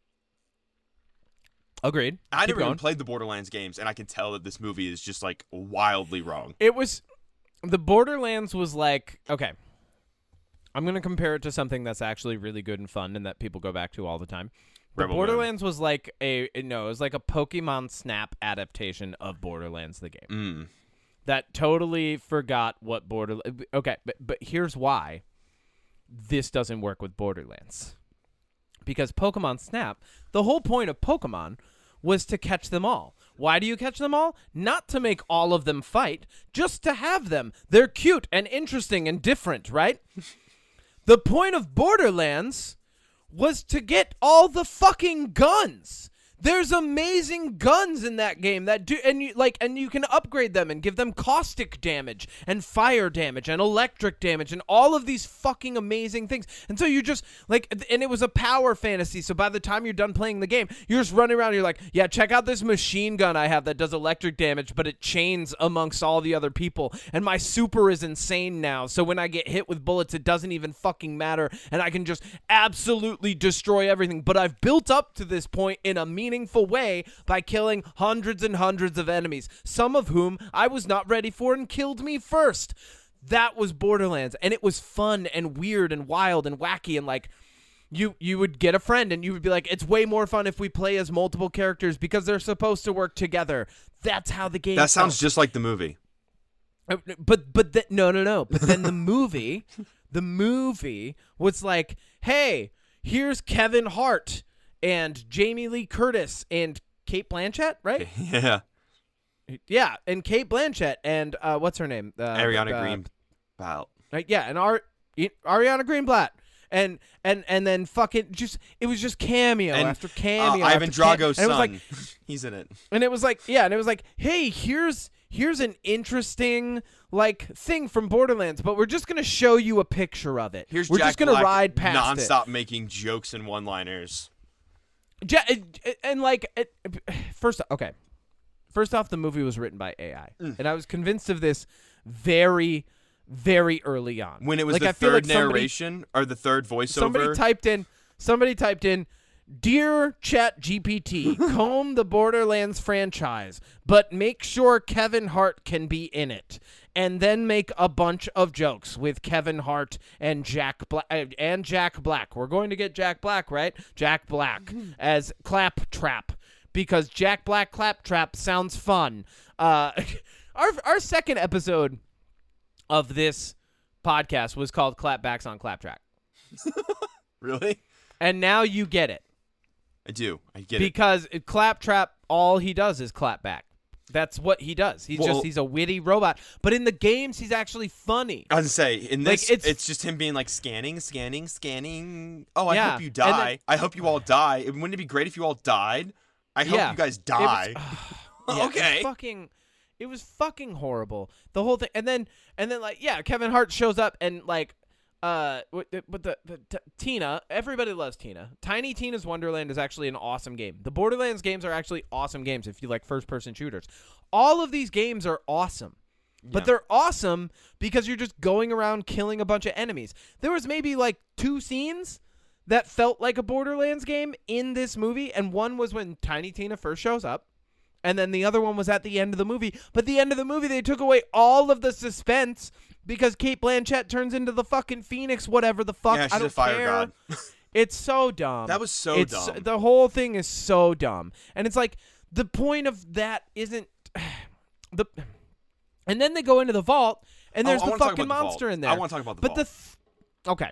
Agreed. I never even played the Borderlands games, and I can tell that this movie is just like wildly wrong. The Borderlands was like, okay, I'm going to compare it to something that's actually really good and fun and that people go back to all the time. The Borderlands was like it was like a Pokemon Snap adaptation of Borderlands the game. That totally forgot what Borderlands... Okay, but here's why this doesn't work with Borderlands. Because Pokemon Snap, the whole point of Pokemon was to catch them all. Why do you catch them all? Not to make all of them fight, just to have them. They're cute and interesting and different, right? The point of Borderlands was to get all the fucking guns. There's amazing guns in that game that do, and you can upgrade them and give them caustic damage and fire damage and electric damage and all of these fucking amazing things. And so you just and it was a power fantasy. So by the time you're done playing the game, you're just running around. And you're like, yeah, check out this machine gun I have that does electric damage, but it chains amongst all the other people. And my super is insane now. So when I get hit with bullets, it doesn't even fucking matter, and I can just absolutely destroy everything. But I've built up to this point in a meaningful way by killing hundreds and hundreds of enemies, some of whom I was not ready for and killed me first. That was Borderlands, and it was fun and weird and wild and wacky, and like you would get a friend and you would be like, it's way more fun if we play as multiple characters because they're supposed to work together. That's how the game That sounds just like the movie. But no. But then the movie was like, hey, here's Kevin Hart and Jamie Lee Curtis and Cate Blanchett, right? Yeah. Yeah, and Cate Blanchett and what's her name? Ariana Greenblatt. Right, yeah, and Ariana Greenblatt. And then fucking it was just cameo after cameo. Ivan Drago's son. Like, he's in it. And it was like, hey, here's an interesting thing from Borderlands, but we're just gonna show you a picture of it. Here's we're Jack just gonna Black ride past nonstop making jokes and one-liners. First off, the movie was written by AI, and I was convinced of this very, very early on. When it was the third narration or the third voiceover, somebody typed in, "Dear ChatGPT, comb the Borderlands franchise, but make sure Kevin Hart can be in it." And then make a bunch of jokes with Kevin Hart and Jack Black. We're going to get Jack Black, right? Jack Black as Claptrap, because Jack Black Claptrap sounds fun. Our second episode of this podcast was called Clapbacks on Claptrap. Really? And now you get it. I do. I get it. Because Claptrap, all he does is clap back. That's what he does. He's a witty robot. But in the games, he's actually funny. I was gonna say, in this, it's just him being like scanning. Oh, I hope you die. I hope you all die. Wouldn't it be great if you all died? I hope you guys die. Okay. It was fucking horrible. The whole thing. And then Kevin Hart shows up and Tina, everybody loves Tina. Tiny Tina's Wonderland is actually an awesome game. The Borderlands games are actually awesome games if you like first-person shooters. All of these games are awesome. But they're awesome because you're just going around killing a bunch of enemies. There was maybe like 2 scenes that felt like a Borderlands game in this movie, and one was when Tiny Tina first shows up, and then the other one was at the end of the movie. But the end of the movie, they took away all of the suspense because Cate Blanchett turns into the fucking Phoenix, whatever the fuck. Yeah, she's I don't a fire care. god. It's so dumb. That was so dumb. The whole thing is so dumb. And it's like, the point of that isn't... And then they go into the vault, and there's the fucking monster in there. I want to talk about the vault. Okay.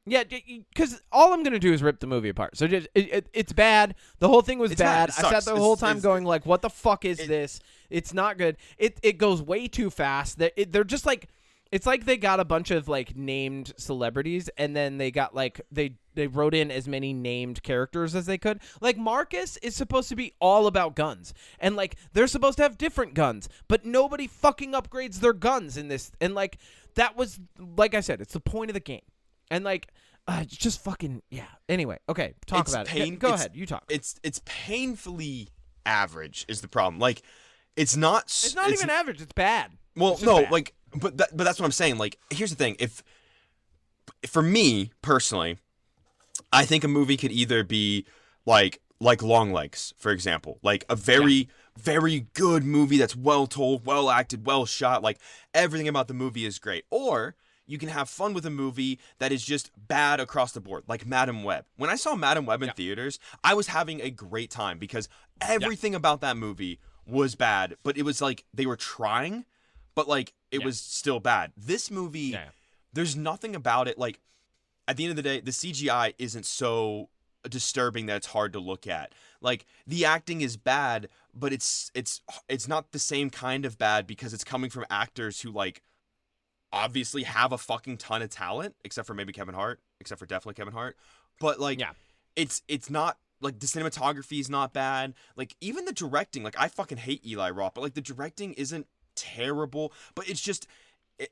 Yeah, because all I'm going to do is rip the movie apart. So it's bad. The whole thing was bad. I sat the whole time going like, what the fuck is this? It's not good. It goes way too fast. They're just like... It's like they got a bunch of like named celebrities, and then they got like they wrote in as many named characters as they could. Like Marcus is supposed to be all about guns, and like they're supposed to have different guns, but nobody fucking upgrades their guns in this. And like that was, like I said, it's the point of the game, and like it's just fucking Anyway, okay, talk about it. Go ahead, you talk. It's painfully average is the problem. Like it's not even average. It's bad. Well, no, bad. Like. But that's what I'm saying. Like, here's the thing. For me personally, I think a movie could either be like Long Legs, for example, like a very good movie that's well told, well acted, well shot. Like everything about the movie is great. Or you can have fun with a movie that is just bad across the board, like Madam Web. When I saw Madam Web in theaters, I was having a great time because everything about that movie was bad, but it was like they were trying. But, like, it was still bad. This movie, there's nothing about it. Like, at the end of the day, the CGI isn't so disturbing that it's hard to look at. Like, the acting is bad, but it's not the same kind of bad because it's coming from actors who, like, obviously have a fucking ton of talent, except for maybe Kevin Hart, definitely Kevin Hart. But, like, it's not... Like, the cinematography is not bad. Like, even the directing, like, I fucking hate Eli Roth, but, like, the directing isn't terrible, but it's just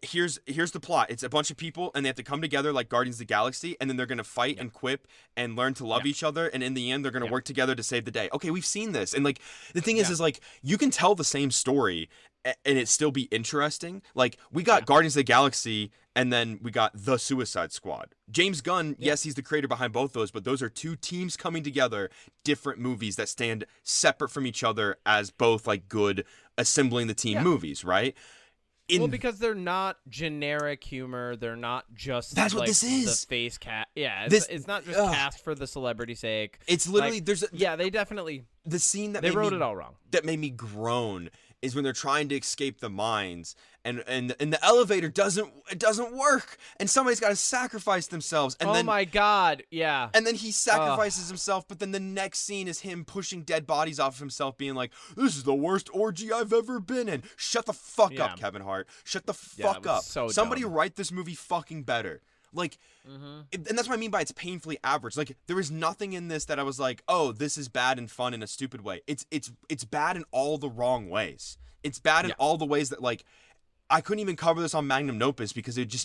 here's the plot. It's a bunch of people and they have to come together like Guardians of the Galaxy, and then they're gonna fight and quip and learn to love each other, and in the end they're gonna work together to save the day. Okay, we've seen this, and like the thing is like you can tell the same story and it still be interesting. Like we got Guardians of the Galaxy, and then we got The Suicide Squad. James Gunn, yes, he's the creator behind both those, but those are two teams coming together, different movies that stand separate from each other as both like good assembling the team movies, right? Well, because they're not generic humor. They're not just that's like what this is. The face cat. Yeah, it's not just cast for the celebrity's sake. It's literally like, they definitely the scene that they wrote it all wrong. That made me groan is when they're trying to escape the mines, and the elevator doesn't work, and somebody's got to sacrifice themselves. And then, my God, yeah. And then he sacrifices himself, but then the next scene is him pushing dead bodies off of himself, being like, "This is the worst orgy I've ever been in." Shut the fuck up, Kevin Hart. Shut the fuck up. So somebody dumb. write this movie fucking better. Like, and that's what I mean by it's painfully average. Like, there is nothing in this that I was like, oh, this is bad and fun in a stupid way. It's bad in all the wrong ways. It's bad in all the ways that, like, I couldn't even cover this on Magnum Opus because it's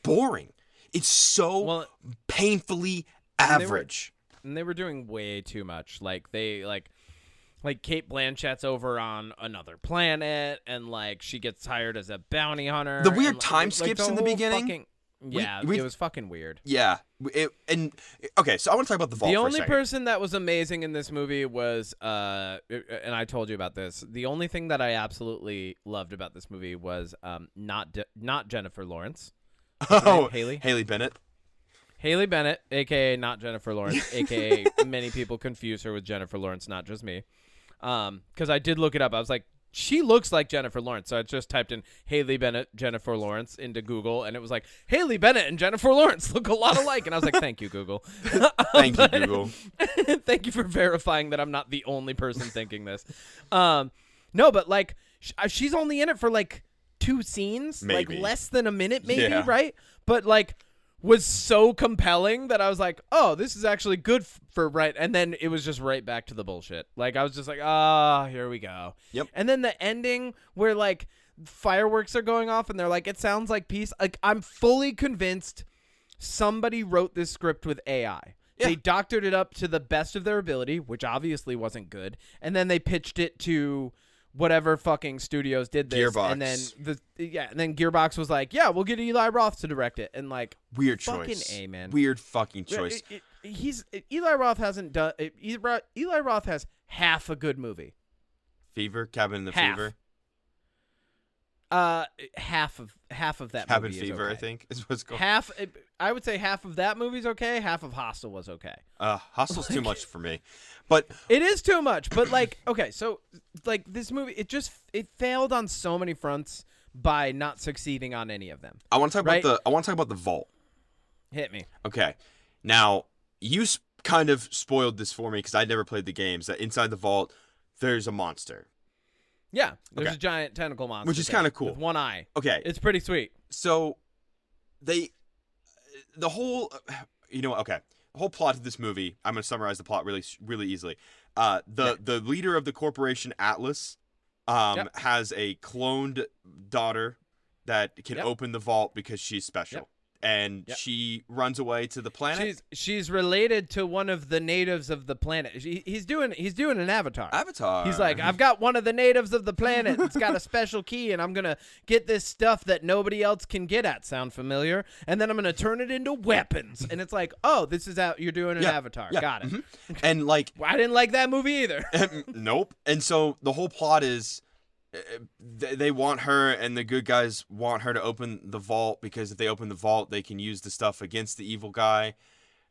boring. It's so painfully average. And they were doing way too much. Like, like Cate Blanchett's over on another planet, and like she gets hired as a bounty hunter. The weird and, time skips in the beginning. It was fucking weird. Yeah. Okay, so I want to talk about the vault. The for a only second. person that was amazing in this movie was, and I told you about this. The only thing that I absolutely loved about this movie was not Jennifer Lawrence. Oh, Haley Bennett. Haley Bennett, aka not Jennifer Lawrence, aka many people confuse her with Jennifer Lawrence, not just me. Because I did look it up. I was like, she looks like Jennifer Lawrence. So I just typed in Haley Bennett, Jennifer Lawrence into Google, and it was like, Haley Bennett and Jennifer Lawrence look a lot alike. And I was like, thank you, Google. Thank you, Google. Thank you for verifying that I'm not the only person thinking this. No, but like, she's only in it for like 2 scenes, maybe. Like less than a minute, maybe, right? But like, was so compelling that I was like, oh, this is actually good for right. And then it was just right back to the bullshit. Like, I was just like, here we go. Yep. And then the ending where like fireworks are going off and they're like, it sounds like peace. Like, I'm fully convinced somebody wrote this script with AI. Yeah. They doctored it up to the best of their ability, which obviously wasn't good, and then they pitched it to whatever fucking studios did this. Gearbox. And then Gearbox was like, yeah, we'll get Eli Roth to direct it. And like, weird fucking choice. A, man. Weird fucking choice. Eli Roth hasn't done. Eli Roth has half a good movie. Fever, Cabin in the Half. Fever. Half of that Cabin movie Fever, is okay. I think, is what's called. I would say half of that movie's okay. Half of Hostel was okay. Hostel's too much for me, but it is too much. But like, okay, so like this movie, it failed on so many fronts by not succeeding on any of them. I want to talk about the vault. Hit me. Okay, now you kind of spoiled this for me because I never played the games. That inside the vault, there's a monster. Yeah, there's a giant tentacle monster, which is kind of cool, with one eye. Okay, it's pretty sweet. So, the whole plot of this movie. I'm going to summarize the plot really, really easily. The leader of the corporation Atlas, has a cloned daughter that can open the vault because she's special. Yep. And she runs away to the planet. She's related to one of the natives of the planet. He's doing an avatar. He's like, I've got one of the natives of the planet. It's got a special key, and I'm gonna get this stuff that nobody else can get at. Sound familiar? And then I'm gonna turn it into weapons. And it's like, oh, this is how you're doing an avatar. Yeah. Got it. Mm-hmm. And like, I didn't like that movie either. Nope. And so the whole plot is, they want her, and the good guys want her to open the vault because if they open the vault, they can use the stuff against the evil guy.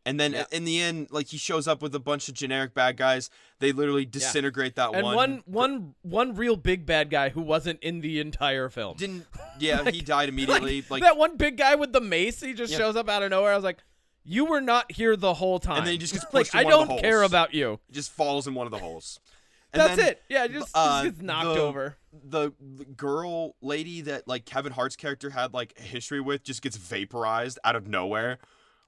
And then in the end, like, he shows up with a bunch of generic bad guys. They literally disintegrate that and one real big bad guy who wasn't in the entire film. He died immediately. Like that one big guy with the mace, he just shows up out of nowhere. I was like, you were not here the whole time. And then he just gets pushed like, in I one of the don't holes. care about you. He just falls in one of the holes. And that's it. Yeah, just gets knocked over. The girl lady that like Kevin Hart's character had like a history with just gets vaperized out of nowhere.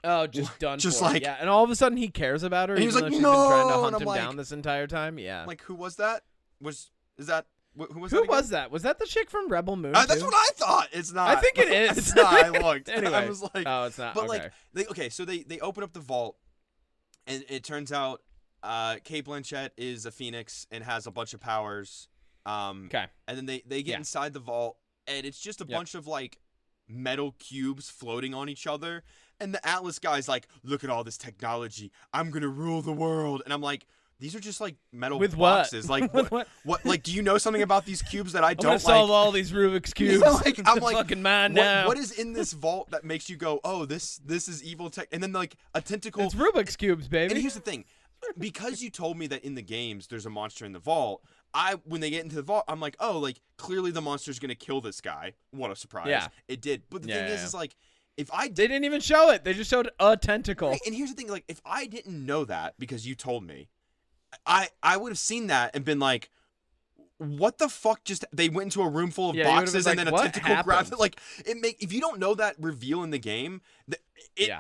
Oh, just done. Just for. like, yeah, and all of a sudden he cares about her. And he was like, though she's no, been trying to hunt and him I'm down this entire time. Yeah. Like, who was that? Who was that? Who was that? Was that the chick from Rebel Moon? That's what I thought. It's not. I think it is. It's not. I looked. Anyway, I was like, oh, it's not. But okay. like, so they open up the vault, and it turns out Cate Blanchett is a phoenix and has a bunch of powers. Okay. And then they get inside the vault, and it's just a bunch of like metal cubes floating on each other. And the Atlas guy's like, look at all this technology. I'm gonna rule the world. And I'm like, these are just like metal with boxes. What? Like what? Like, do you know something about these cubes that I don't like? Solve all these Rubik's cubes. I'm like, fucking mine now. What is in this vault that makes you go, oh, this is evil tech? And then like a tentacle. It's Rubik's cubes, baby. And here's the thing. Because you told me that in the games there's a monster in the vault, when they get into the vault, I'm like, oh, like clearly the monster's gonna kill this guy. What a surprise! Yeah, it did. But the thing is like, if they didn't even show it, they just showed a tentacle. Right, and here's the thing, like, if I didn't know that because you told me, I would have seen that and been like, what the fuck? Just they went into a room full of boxes and then a tentacle grabbed it. Like, if you don't know that reveal in the game,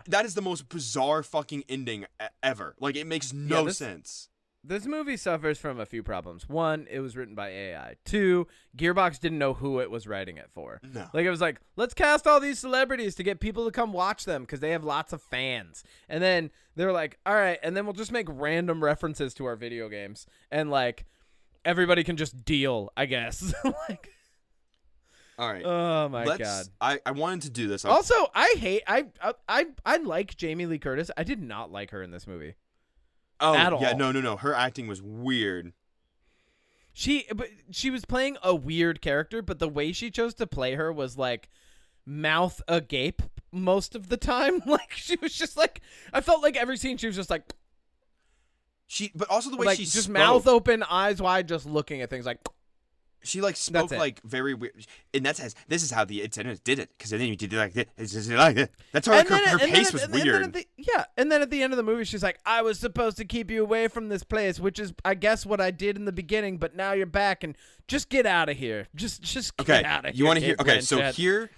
that is the most bizarre fucking ending ever. Like, it makes no sense. This movie suffers from a few problems. One, it was written by AI. Two, Gearbox didn't know who it was writing it for. No. Like, it was like, let's cast all these celebrities to get people to come watch them because they have lots of fans. And then they were like, all right, and then we'll just make random references to our video games. And, like, everybody can just deal, I guess. Like, all right. Oh, my God. I wanted to do this. Also, I like Jamie Lee Curtis. I did not like her in this movie. Oh, at all. Yeah, no. Her acting was weird. She was playing a weird character, but the way she chose to play her was like mouth agape most of the time. Like, she was just like, I felt like every scene she was just like, but also the way like, she just spoke. Mouth open, eyes wide, just looking at things like. She like spoke like very weird, and this is how the internet did it. Because then you did it like this. That's how her pace was weird. And then at the end of the movie, she's like, "I was supposed to keep you away from this place, which is, I guess, what I did in the beginning. But now you're back, and just get out of here. Just get out of here." You want to hear? Okay, so Blanchett. here,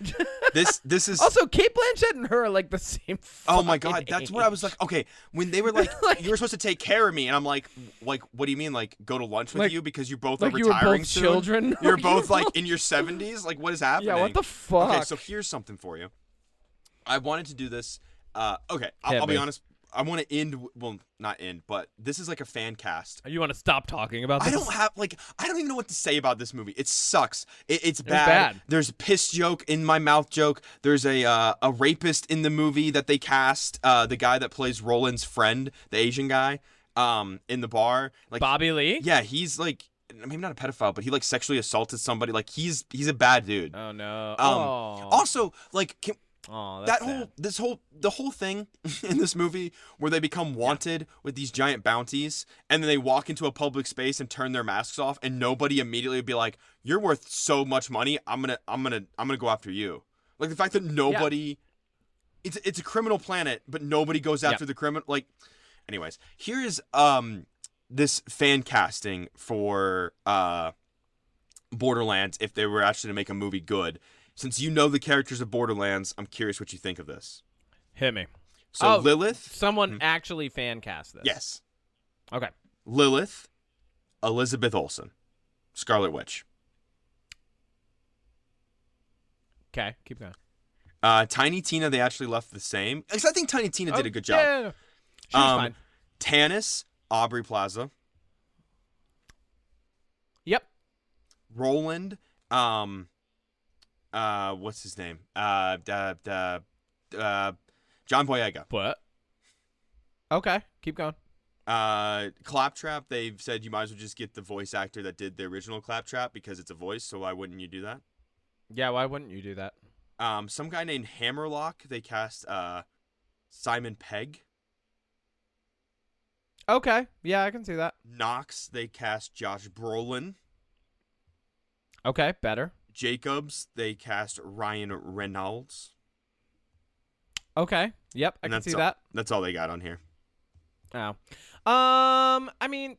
this is also Cate Blanchett and her are like the same. Oh my God, that's what I was like. Okay, when they were like, you were supposed to take care of me, and I'm like, what do you mean? Like, go to lunch with you because you both are retiring soon? children. You're both like in your 70s. Like, what is happening? Yeah, what the fuck? Okay, so here's something for you. I wanted to do this. Okay, I'll be honest. I want to end. Well, not end, but this is like a fan cast. You want to stop talking about this? I don't even know what to say about this movie. It sucks. It's bad. There's a piss joke in my mouth joke. There's a rapist in the movie that they cast. The guy that plays Roland's friend, the Asian guy, in the bar. Like Bobby Lee? Yeah, he's like, maybe not a pedophile, but he like sexually assaulted somebody. Like he's a bad dude. Oh no. Also, like, that's sad. The whole thing in this movie where they become wanted with these giant bounties, and then they walk into a public space and turn their masks off, and nobody immediately would be like, "You're worth so much money. I'm gonna go after you." Like the fact that nobody, it's a criminal planet, but nobody goes after the criminal. Like, anyways, here is this fan casting for Borderlands if they were actually to make a movie good. Since you know the characters of Borderlands, I'm curious what you think of this. Hit me. So Lilith. Someone actually fan cast this. Yes. Okay. Lilith, Elizabeth Olsen, Scarlet Witch. Okay, keep going. Tiny Tina, they actually left the same. Because I think Tiny Tina did a good job. Yeah. She was fine. Tannis, Aubrey Plaza. Yep. Roland, what's his name? John Boyega. What? Okay, keep going. Claptrap, they've said you might as well just get the voice actor that did the original Claptrap because it's a voice, so why wouldn't you do that? Yeah, why wouldn't you do that? Some guy named Hammerlock, they cast Simon Pegg. Okay, yeah, I can see that. Knox, they cast Josh Brolin. Okay, better. Jacobs, they cast Ryan Reynolds. Okay, yep, I can see that. That's all they got on here. Oh. I mean,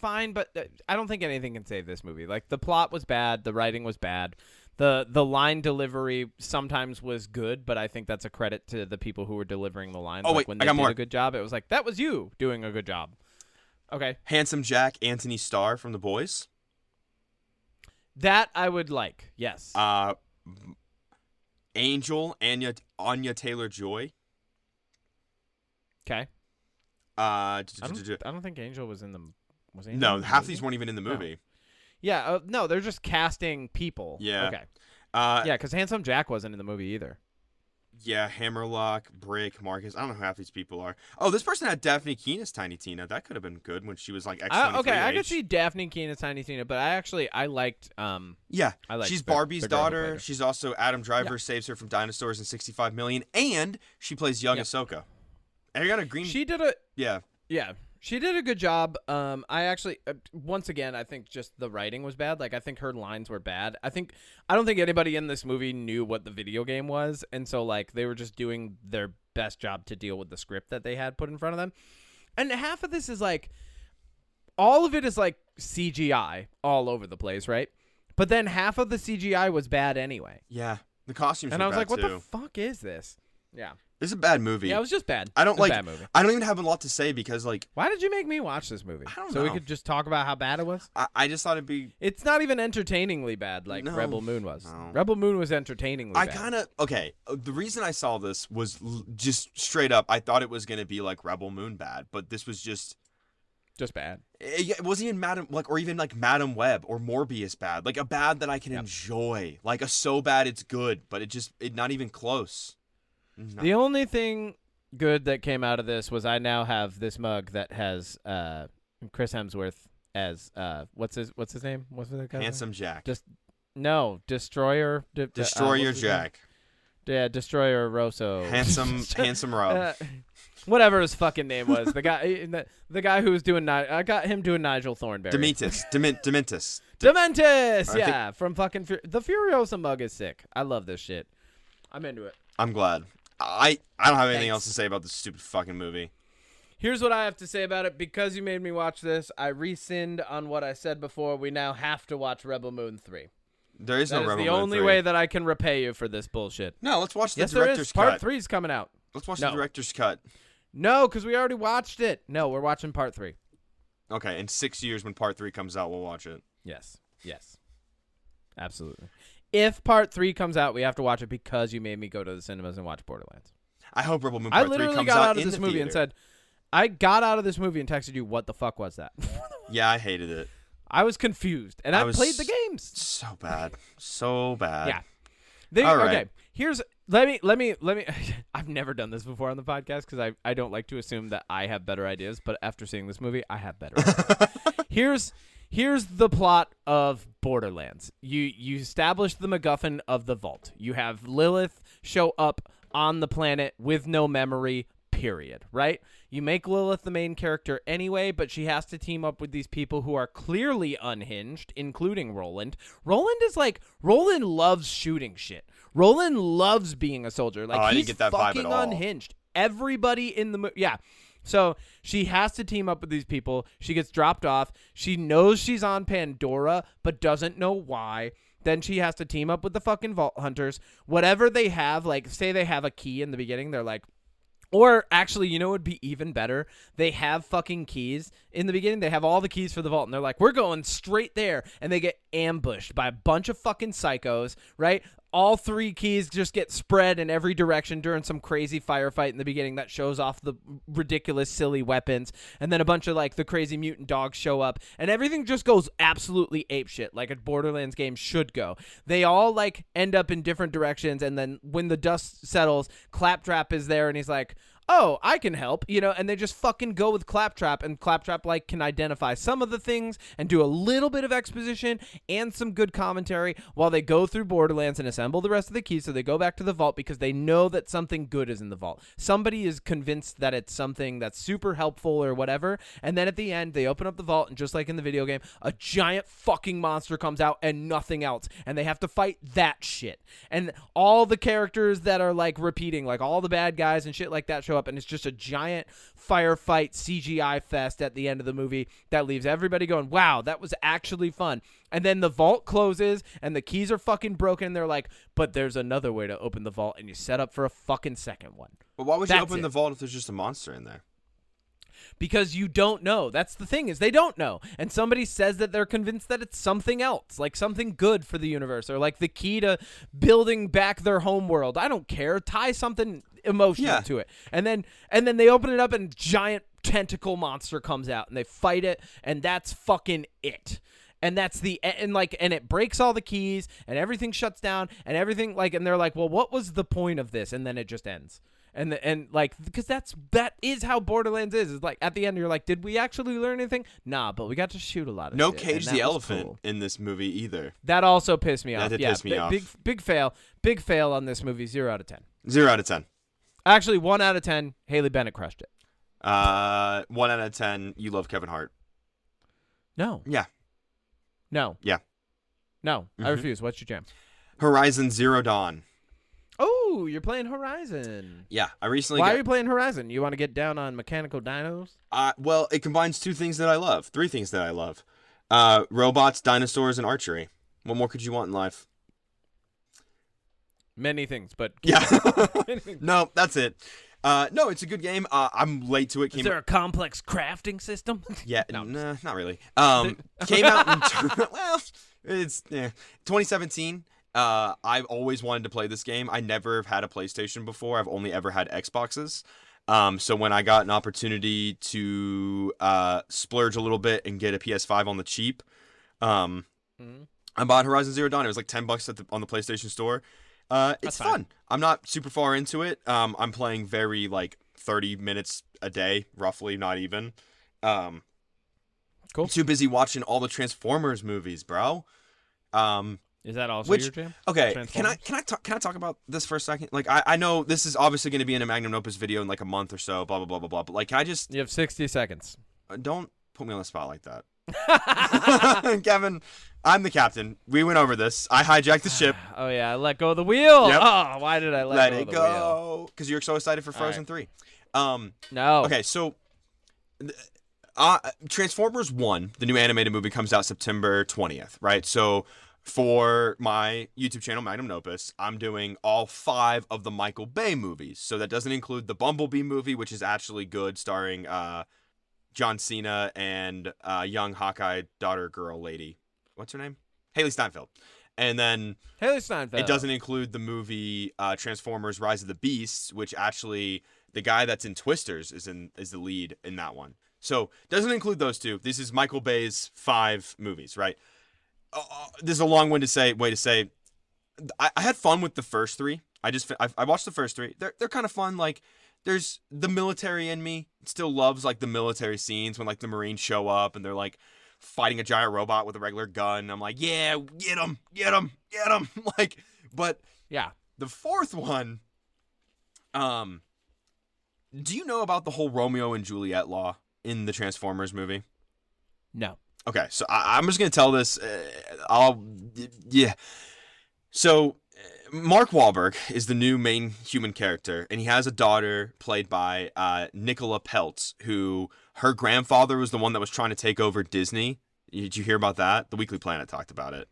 fine, but I don't think anything can save this movie. Like, the plot was bad, the writing was bad. The line delivery sometimes was good, but I think that's a credit to the people who were delivering the lines. Oh, wait, when I they got did more. a good job, it was like, that was you doing a good job. Okay. Handsome Jack, Anthony Starr from The Boys. That I would like, yes. Angel, Anya Taylor-Joy. Okay. I don't think Angel was in the. Was Angel no, in the half movie? these weren't even in the movie. No. Yeah, no, they're just casting people. Yeah. Okay. Yeah, because Handsome Jack wasn't in the movie either. Yeah, Hammerlock, Brick, Marcus. I don't know who half these people are. Oh, this person had Daphne Keane as Tiny Tina. That could have been good when she was like X-23 okay, I age. could see Daphne Keane as Tiny Tina, but I liked. Yeah, she's Barbie's daughter. her. She's also Adam Driver saves her from dinosaurs in 65 Million, and she plays young Ahsoka. Ariana Green. She did a. Yeah. Yeah. She did a good job. I actually, once again, I think just the writing was bad. Like, I think her lines were bad. I don't think anybody in this movie knew what the video game was, and so like they were just doing their best job to deal with the script that they had put in front of them. And half of this is like, all of it is like CGI all over the place, right? But then half of the CGI was bad anyway. Yeah, the costumes. And I was like, what too. the fuck is this? Yeah. It's a bad movie. Yeah, it was just bad. I don't like. Bad movie. I don't even have a lot to say because like. Why did you make me watch this movie? I don't so know. we could just talk about how bad it was. I just thought it'd be. It's not even entertainingly bad like No, Rebel Moon was. no. Rebel Moon was entertainingly bad. I kind of okay. The reason I saw this was just straight up. I thought it was gonna be like Rebel Moon bad, but this was just bad. It wasn't even Madam or even like Madam Web or Morbius bad. Like a bad that I can enjoy. Like a so bad it's good, but it not even close. No. The only thing good that came out of this was I now have this mug that has Chris Hemsworth as what's his name? What's the guy's Handsome name? Jack. Destroyer. Destroyer Jack. Yeah, Destroyer Rosso. Handsome Rob. Whatever his fucking name was, the guy who was doing I got him doing Nigel Thornberry. Dementus. Yeah, from fucking the Furiosa mug is sick. I love this shit. I'm into it. I'm glad. I don't have anything else to say about this stupid fucking movie. Here's what I have to say about it. Because you made me watch this, I rescind on what I said before. We now have to watch Rebel Moon 3. There is no Rebel Moon 3. That is the only way that I can repay you for this bullshit. No, let's watch the yes, director's cut. Part 3 is coming out. Let's watch the director's cut. No, because we already watched it. No, we're watching Part 3. Okay, in 6 years when Part 3 comes out, we'll watch it. Yes. Yes. Absolutely. If part 3 comes out, we have to watch it because you made me go to the cinemas and watch Borderlands. I hope Rebel Moon I Part 3 literally comes got out out of in this the movie theater. and said, I got out of this movie and texted you, what the fuck was that? Yeah, I hated it. I was confused, and I played the games. So bad. So bad. Yeah. All right. Okay, here's let me I've never done this before on the podcast because I don't like to assume that I have better ideas, but after seeing this movie, I have better ideas. Here's the plot of Borderlands. You establish the MacGuffin of the vault. You have Lilith show up on the planet with no memory, period, right? You make Lilith the main character anyway, but she has to team up with these people who are clearly unhinged, including Roland. Roland loves shooting shit. Roland loves being a soldier. Like, I he's didn't get that vibe fucking at all. unhinged. Everybody in the movie, yeah. So she has to team up with these people. She gets dropped off. She knows she's on Pandora, but doesn't know why. Then she has to team up with the fucking Vault Hunters. Whatever they have, like, say they have a key in the beginning, they're like, or actually, you know what would be even better? They have fucking keys in the beginning. They have all the keys for the vault, and they're like, we're going straight there. And they get ambushed by a bunch of fucking psychos, right? All 3 keys just get spread in every direction during some crazy firefight in the beginning that shows off the ridiculous, silly weapons. And then a bunch of, like, the crazy mutant dogs show up. And everything just goes absolutely apeshit, like a Borderlands game should go. They all, like, end up in different directions. And then when the dust settles, Claptrap is there, and he's like, oh, I can help, you know, and they just fucking go with Claptrap, and Claptrap, like, can identify some of the things and do a little bit of exposition and some good commentary while they go through Borderlands and assemble the rest of the keys. So they go back to the vault because they know that something good is in the vault. Somebody is convinced that it's something that's super helpful or whatever, and then at the end, they open up the vault, and just like in the video game, a giant fucking monster comes out and nothing else, and they have to fight that shit. And all the characters that are, like, repeating, like, all the bad guys and shit like that show up, and it's just a giant firefight CGI fest at the end of the movie that leaves everybody going, wow, that was actually fun. And then the vault closes and the keys are fucking broken. They're like, but there's another way to open the vault, and you set up for a fucking second one. But why would you open the vault if there's just a monster in there? Because you don't know. That's the thing, is they don't know. And somebody says that they're convinced that it's something else, like something good for the universe, or like the key to building back their home world. I don't care. Tie something emotional to it. And then they open it up and giant tentacle monster comes out and they fight it, and that's fucking it. And that's the and it breaks all the keys and everything shuts down and everything, like, and they're like, well, what was the point of this? And then it just ends. And like, because that is how Borderlands is. It's like at the end you're like, did we actually learn anything? Nah, but we got to shoot a lot of no shit, Cage the elephant in this movie either. That also pissed me off. That did piss me off. Big fail on this movie. 0 out of 10. 0 out of 10. Actually, 1 out of 10. Haley Bennett crushed it. 1 out of 10. You love Kevin Hart. No. Yeah. No. Yeah. No. Mm-hmm. I refuse. What's your jam? Horizon Zero Dawn. Oh, you're playing Horizon. Yeah, I recently. Why are you playing Horizon? You want to get down on mechanical dinos? Well, it combines 3 things that I love. Robots, dinosaurs, and archery. What more could you want in life? Many things, but yeah. No, that's it. No, it's a good game. I'm late to it. Is there a complex crafting system? Yeah, no, not really. Came out in well, it's 2017. I've always wanted to play this game. I never have had a PlayStation before. I've only ever had Xboxes. So when I got an opportunity to splurge a little bit and get a PS5 on the cheap, I bought Horizon Zero Dawn. It was like $10 on the PlayStation Store. It's fun. I'm not super far into it. I'm playing very, like, 30 minutes a day, roughly, not even. Cool. Too busy watching all the Transformers movies, bro. Is that also your jam? Okay, can I talk about this for a second? Like, I know this is obviously going to be in a Magnum Opus video in like a month or so, blah blah blah blah blah. But like, can I just? You have 60 seconds. Don't put me on the spot like that. Kevin, I'm the captain. We went over this. I hijacked the ship. Oh yeah, I let go of the wheel. Yep. Oh, why did I let go it of the wheel? Because you're so excited for Frozen 3. No. Okay, so Transformers 1, the new animated movie, comes out September 20th, right? So for my YouTube channel, Magnum Opus, I'm doing all 5 of the Michael Bay movies. So that doesn't include the Bumblebee movie, which is actually good, starring John Cena and young Hawkeye daughter girl lady. What's her name? Haley Steinfeld. And then Haley Steinfeld. it doesn't include the movie Transformers: Rise of the Beasts, which actually the guy that's in Twisters is the lead in that one. So doesn't include those two. This is Michael Bay's 5 movies, right? This is a long way to say. I had fun with the first 3. I watched the first 3. They're kind of fun. Like, there's the military in me still loves like the military scenes when like the Marines show up and they're like fighting a giant robot with a regular gun. I'm like, yeah, get him. Like, but yeah, the 4th one. Do you know about the whole Romeo and Juliet law in the Transformers movie? No. Okay, so I'm just gonna tell this. So Mark Wahlberg is the new main human character, and he has a daughter played by Nicola Peltz, who her grandfather was the one that was trying to take over Disney. Did you hear about that? The Weekly Planet talked about it.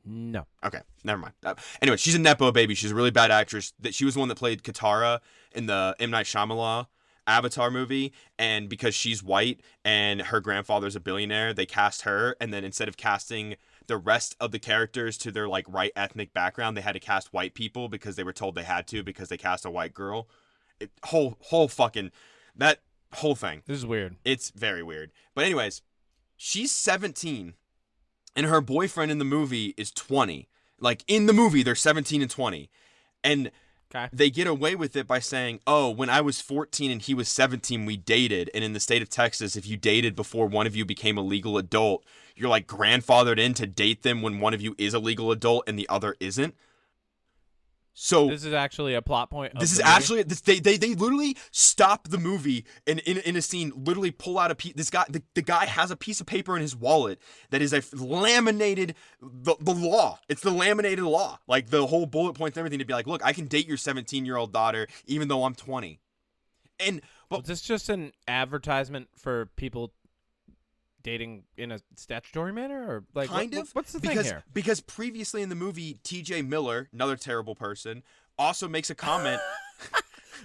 No. Okay, never mind. Anyway, she's a Nepo baby. She's a really bad actress. She was the one that played Katara in the M. Night Shyamalan Avatar movie, and because she's white and her grandfather's a billionaire, they cast her, and then instead of casting the rest of the characters to their like right ethnic background, they had to cast white people because they were told they had to because they cast a white girl. That whole thing. This is weird. It's very weird. But anyways, she's 17 and her boyfriend in the movie is 20. Like in the movie, they're 17 and 20. And they get away with it by saying, oh, when I was 14 and he was 17, we dated. And in the state of Texas, if you dated before one of you became a legal adult, you're like grandfathered in to date them when one of you is a legal adult and the other isn't. So this is actually a plot point. They literally stop the movie and in a scene literally pull out a piece. The guy has a piece of paper in his wallet that is a laminated the law. It's the laminated law, like the whole bullet points and everything to be like, look, I can date your 17-year-old daughter even though I'm 20. But is this just an advertisement for people dating in a statutory manner, or like what's the thing here? Because previously in the movie, T.J. Miller, another terrible person, also makes a comment.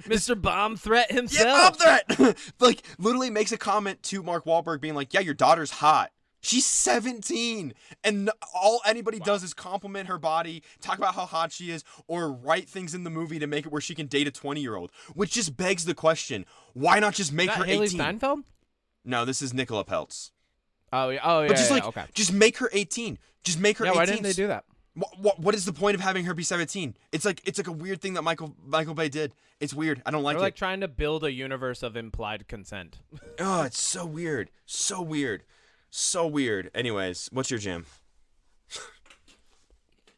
Mr. Bomb Threat himself. Yeah, Bomb Threat. Like literally makes a comment to Mark Wahlberg, being like, "Yeah, your daughter's hot. She's 17, and all anybody does is compliment her body, talk about how hot she is, or write things in the movie to make it where she can date a 20-year-old." Which just begs the question: why not just make her 18? Haley Steinfeld? No, this is Nicola Peltz. Oh yeah. But okay. Just make her 18. Just make her 18. Why didn't they do that? What is the point of having her be 17? It's like a weird thing that Michael Bay did. It's weird. I don't like it. They're like trying to build a universe of implied consent. Oh, it's so weird. So weird. So weird. Anyways, what's your jam?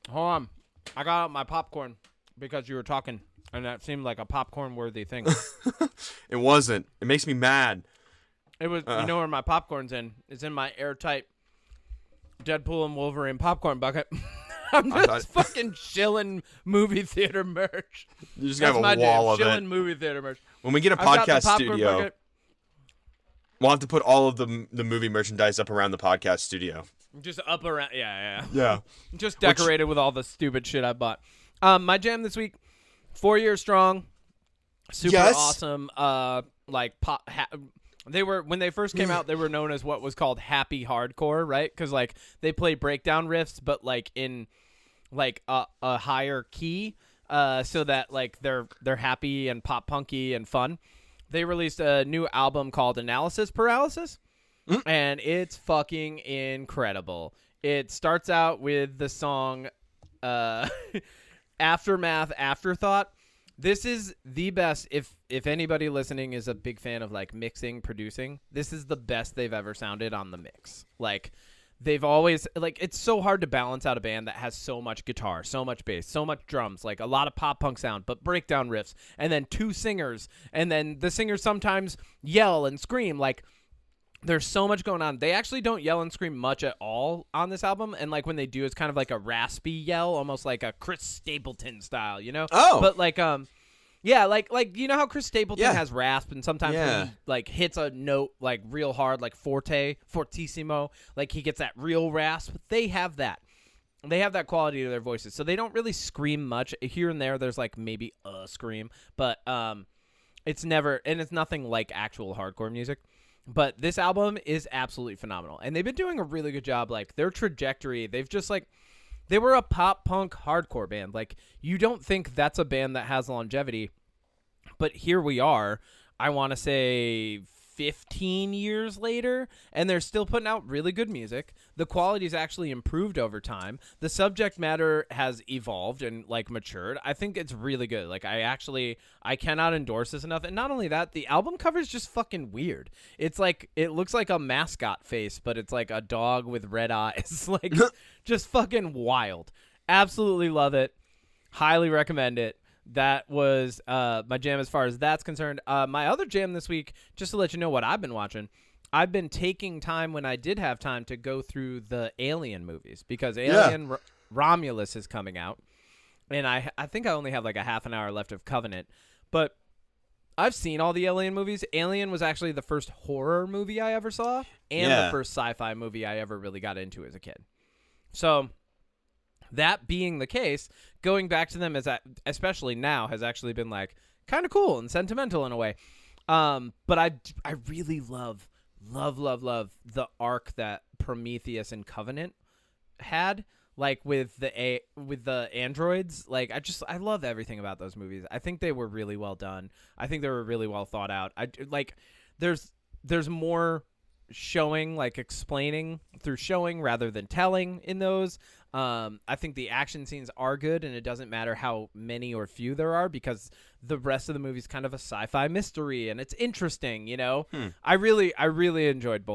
Hold on. I got out my popcorn because you were talking, and that seemed like a popcorn-worthy thing. It wasn't. It makes me mad. It was. You know where my popcorn's in? It's in my airtight Deadpool and Wolverine popcorn bucket. I'm just fucking chilling movie theater merch. You just have a wall of it. Chilling movie theater merch. When we get a podcast studio, we'll have to put all of the movie merchandise up around the podcast studio. Just up around, yeah. Just decorated with all the stupid shit I bought. My jam this week, 4 years strong, super awesome. They were, when they first came out, they were known as what was called happy hardcore, right? Because like they play breakdown riffs, but like in like a higher key, so that like they're happy and pop punky and fun. They released a new album called Analysis Paralysis, and it's fucking incredible. It starts out with the song Aftermath Afterthought. This is the best. If anybody listening is a big fan of like mixing, producing, this is the best they've ever sounded on the mix. Like they've always, like, it's so hard to balance out a band that has so much guitar, so much bass, so much drums, like a lot of pop punk sound, but breakdown riffs, and then 2 singers, and then the singers sometimes yell and scream. Like there's so much going on. They actually don't yell and scream much at all on this album, and like when they do, it's kind of like a raspy yell, almost like a Chris Stapleton style, you know? Oh. But like yeah, like you know how Chris Stapleton has rasp, and sometimes when he like hits a note like real hard, like fortissimo, like he gets that real rasp. They have that. They have that quality to their voices, so they don't really scream much. Here and there, there's like maybe a scream, but it's never, and it's nothing like actual hardcore music. But this album is absolutely phenomenal. And they've been doing a really good job. Like, their trajectory, they've just, like, they were a pop-punk hardcore band. Like, you don't think that's a band that has longevity. But here we are, I want to say 15 years later, and they're still putting out really good music. The quality's actually improved over time. The subject matter has evolved and like matured. I think it's really good. Like I cannot endorse this enough. And not only that, the album cover is just fucking weird. It's like, it looks like a mascot face, but it's like a dog with red eyes. Like just fucking wild. Absolutely love it. Highly recommend it. That was my jam as far as that's concerned. My other jam this week, just to let you know what I've been watching, I've been taking time when I did have time to go through the Alien movies because Alien Romulus is coming out. And I think I only have like a half an hour left of Covenant. But I've seen all the Alien movies. Alien was actually the first horror movie I ever saw and the first sci-fi movie I ever really got into as a kid. So that being the case, going back to them especially now has actually been like kind of cool and sentimental in a way. But I really love the arc that Prometheus and Covenant had, like with the androids. Like I love everything about those movies. I think they were really well done. I think they were really well thought out. There's more showing, like explaining through showing rather than telling in those. I think the action scenes are good, and it doesn't matter how many or few there are because the rest of the movie's kind of a sci-fi mystery, and it's interesting, you know? I really enjoyed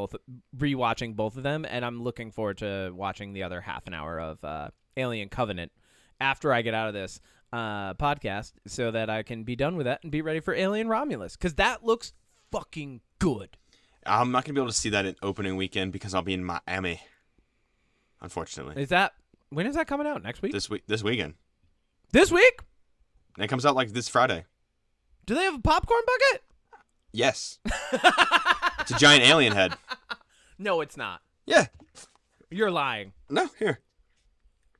rewatching both of them, and I'm looking forward to watching the other half an hour of Alien Covenant after I get out of this podcast so that I can be done with that and be ready for Alien Romulus, because that looks fucking good. I'm not going to be able to see that in opening weekend because I'll be in Miami, unfortunately. When is that coming out? Next week? This weekend. This week? And it comes out like this Friday. Do they have a popcorn bucket? Yes. It's a giant alien head. No, it's not. Yeah. You're lying. No, here.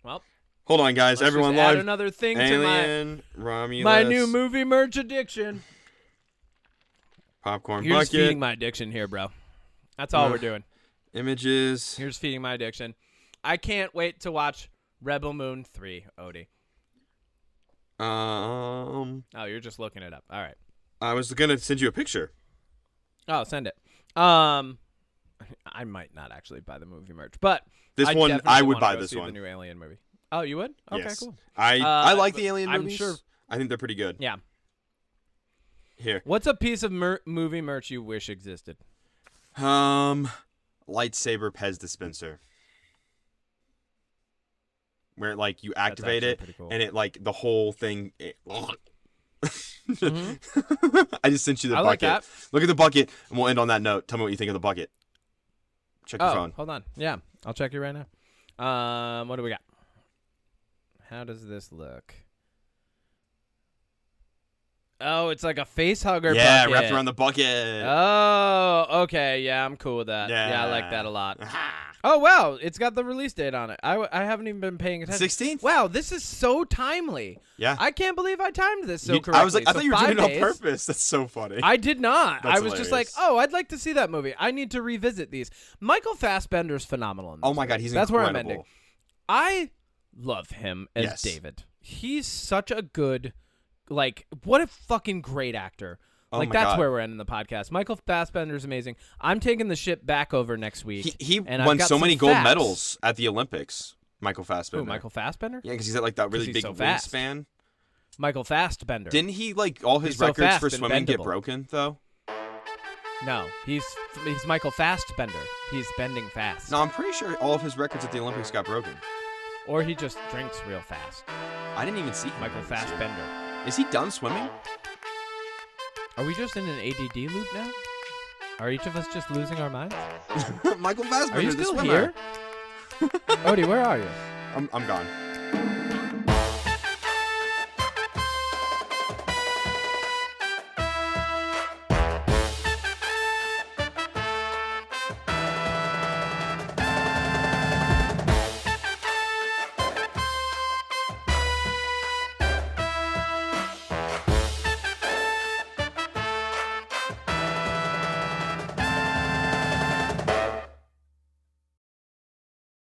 Well, hold on, guys. Let's Everyone just add live. another thing Alien to Romulus. my new movie merch addiction. Popcorn You're bucket. just feeding my addiction here, bro. That's all we're doing. Images. Here's feeding my addiction. I can't wait to watch Rebel Moon 3, Odie. Oh, you're just looking it up. All right. I was going to send you a picture. Oh, send it. I might not actually buy the movie merch, but this one I would buy this one. The new Alien movie. Oh, you would? Okay, yes. Cool. I like the Alien I'm movies. sure. I think they're pretty good. Yeah. Here. What's a piece of movie merch you wish existed? Lightsaber Pez dispenser. Where like you activate it cool. And it like the whole thing. Mm-hmm. I just sent you the bucket. Like that. Look at the bucket, and we'll end on that note. Tell me what you think of the bucket. Check your phone. Hold on. Yeah, I'll check it right now. What do we got? How does this look? Oh, it's like a face hugger bucket. Wrapped around the bucket. Oh, okay. Yeah, I'm cool with that. Yeah, I like that a lot. Oh, wow. It's got the release date on it. I haven't even been paying attention. 16th? Wow, this is so timely. Yeah. I can't believe I timed this so correctly. I was like, I thought you were doing it on days. purpose. That's so funny. I did not. That's I was just like, oh, I'd like to see that movie. I need to revisit these. Michael Fassbender's phenomenal in this my God, movie. he's That's incredible. Where I'm ending. I love him as David. He's such a good... Like, what a fucking great actor. Like, that's God. Where we're ending the podcast. Michael Fassbender's amazing. I'm taking the ship back over next week. He won so many gold medals at the Olympics, Michael Fassbender. Who, Michael Fassbender? Yeah, because he's got, like, that really big wingspan. Michael Fassbender. Didn't he, like, all his records for swimming get broken, though? No, he's Michael Fassbender. He's bending fast. No, I'm pretty sure all of his records at the Olympics got broken. Or he just drinks real fast. I didn't even see him. Michael Fassbender. Is he done swimming? Are we just in an ADD loop now? Are each of us just losing our minds? Michael Fassbender, are you still the swimmer. here? Odie, where are you? I'm gone.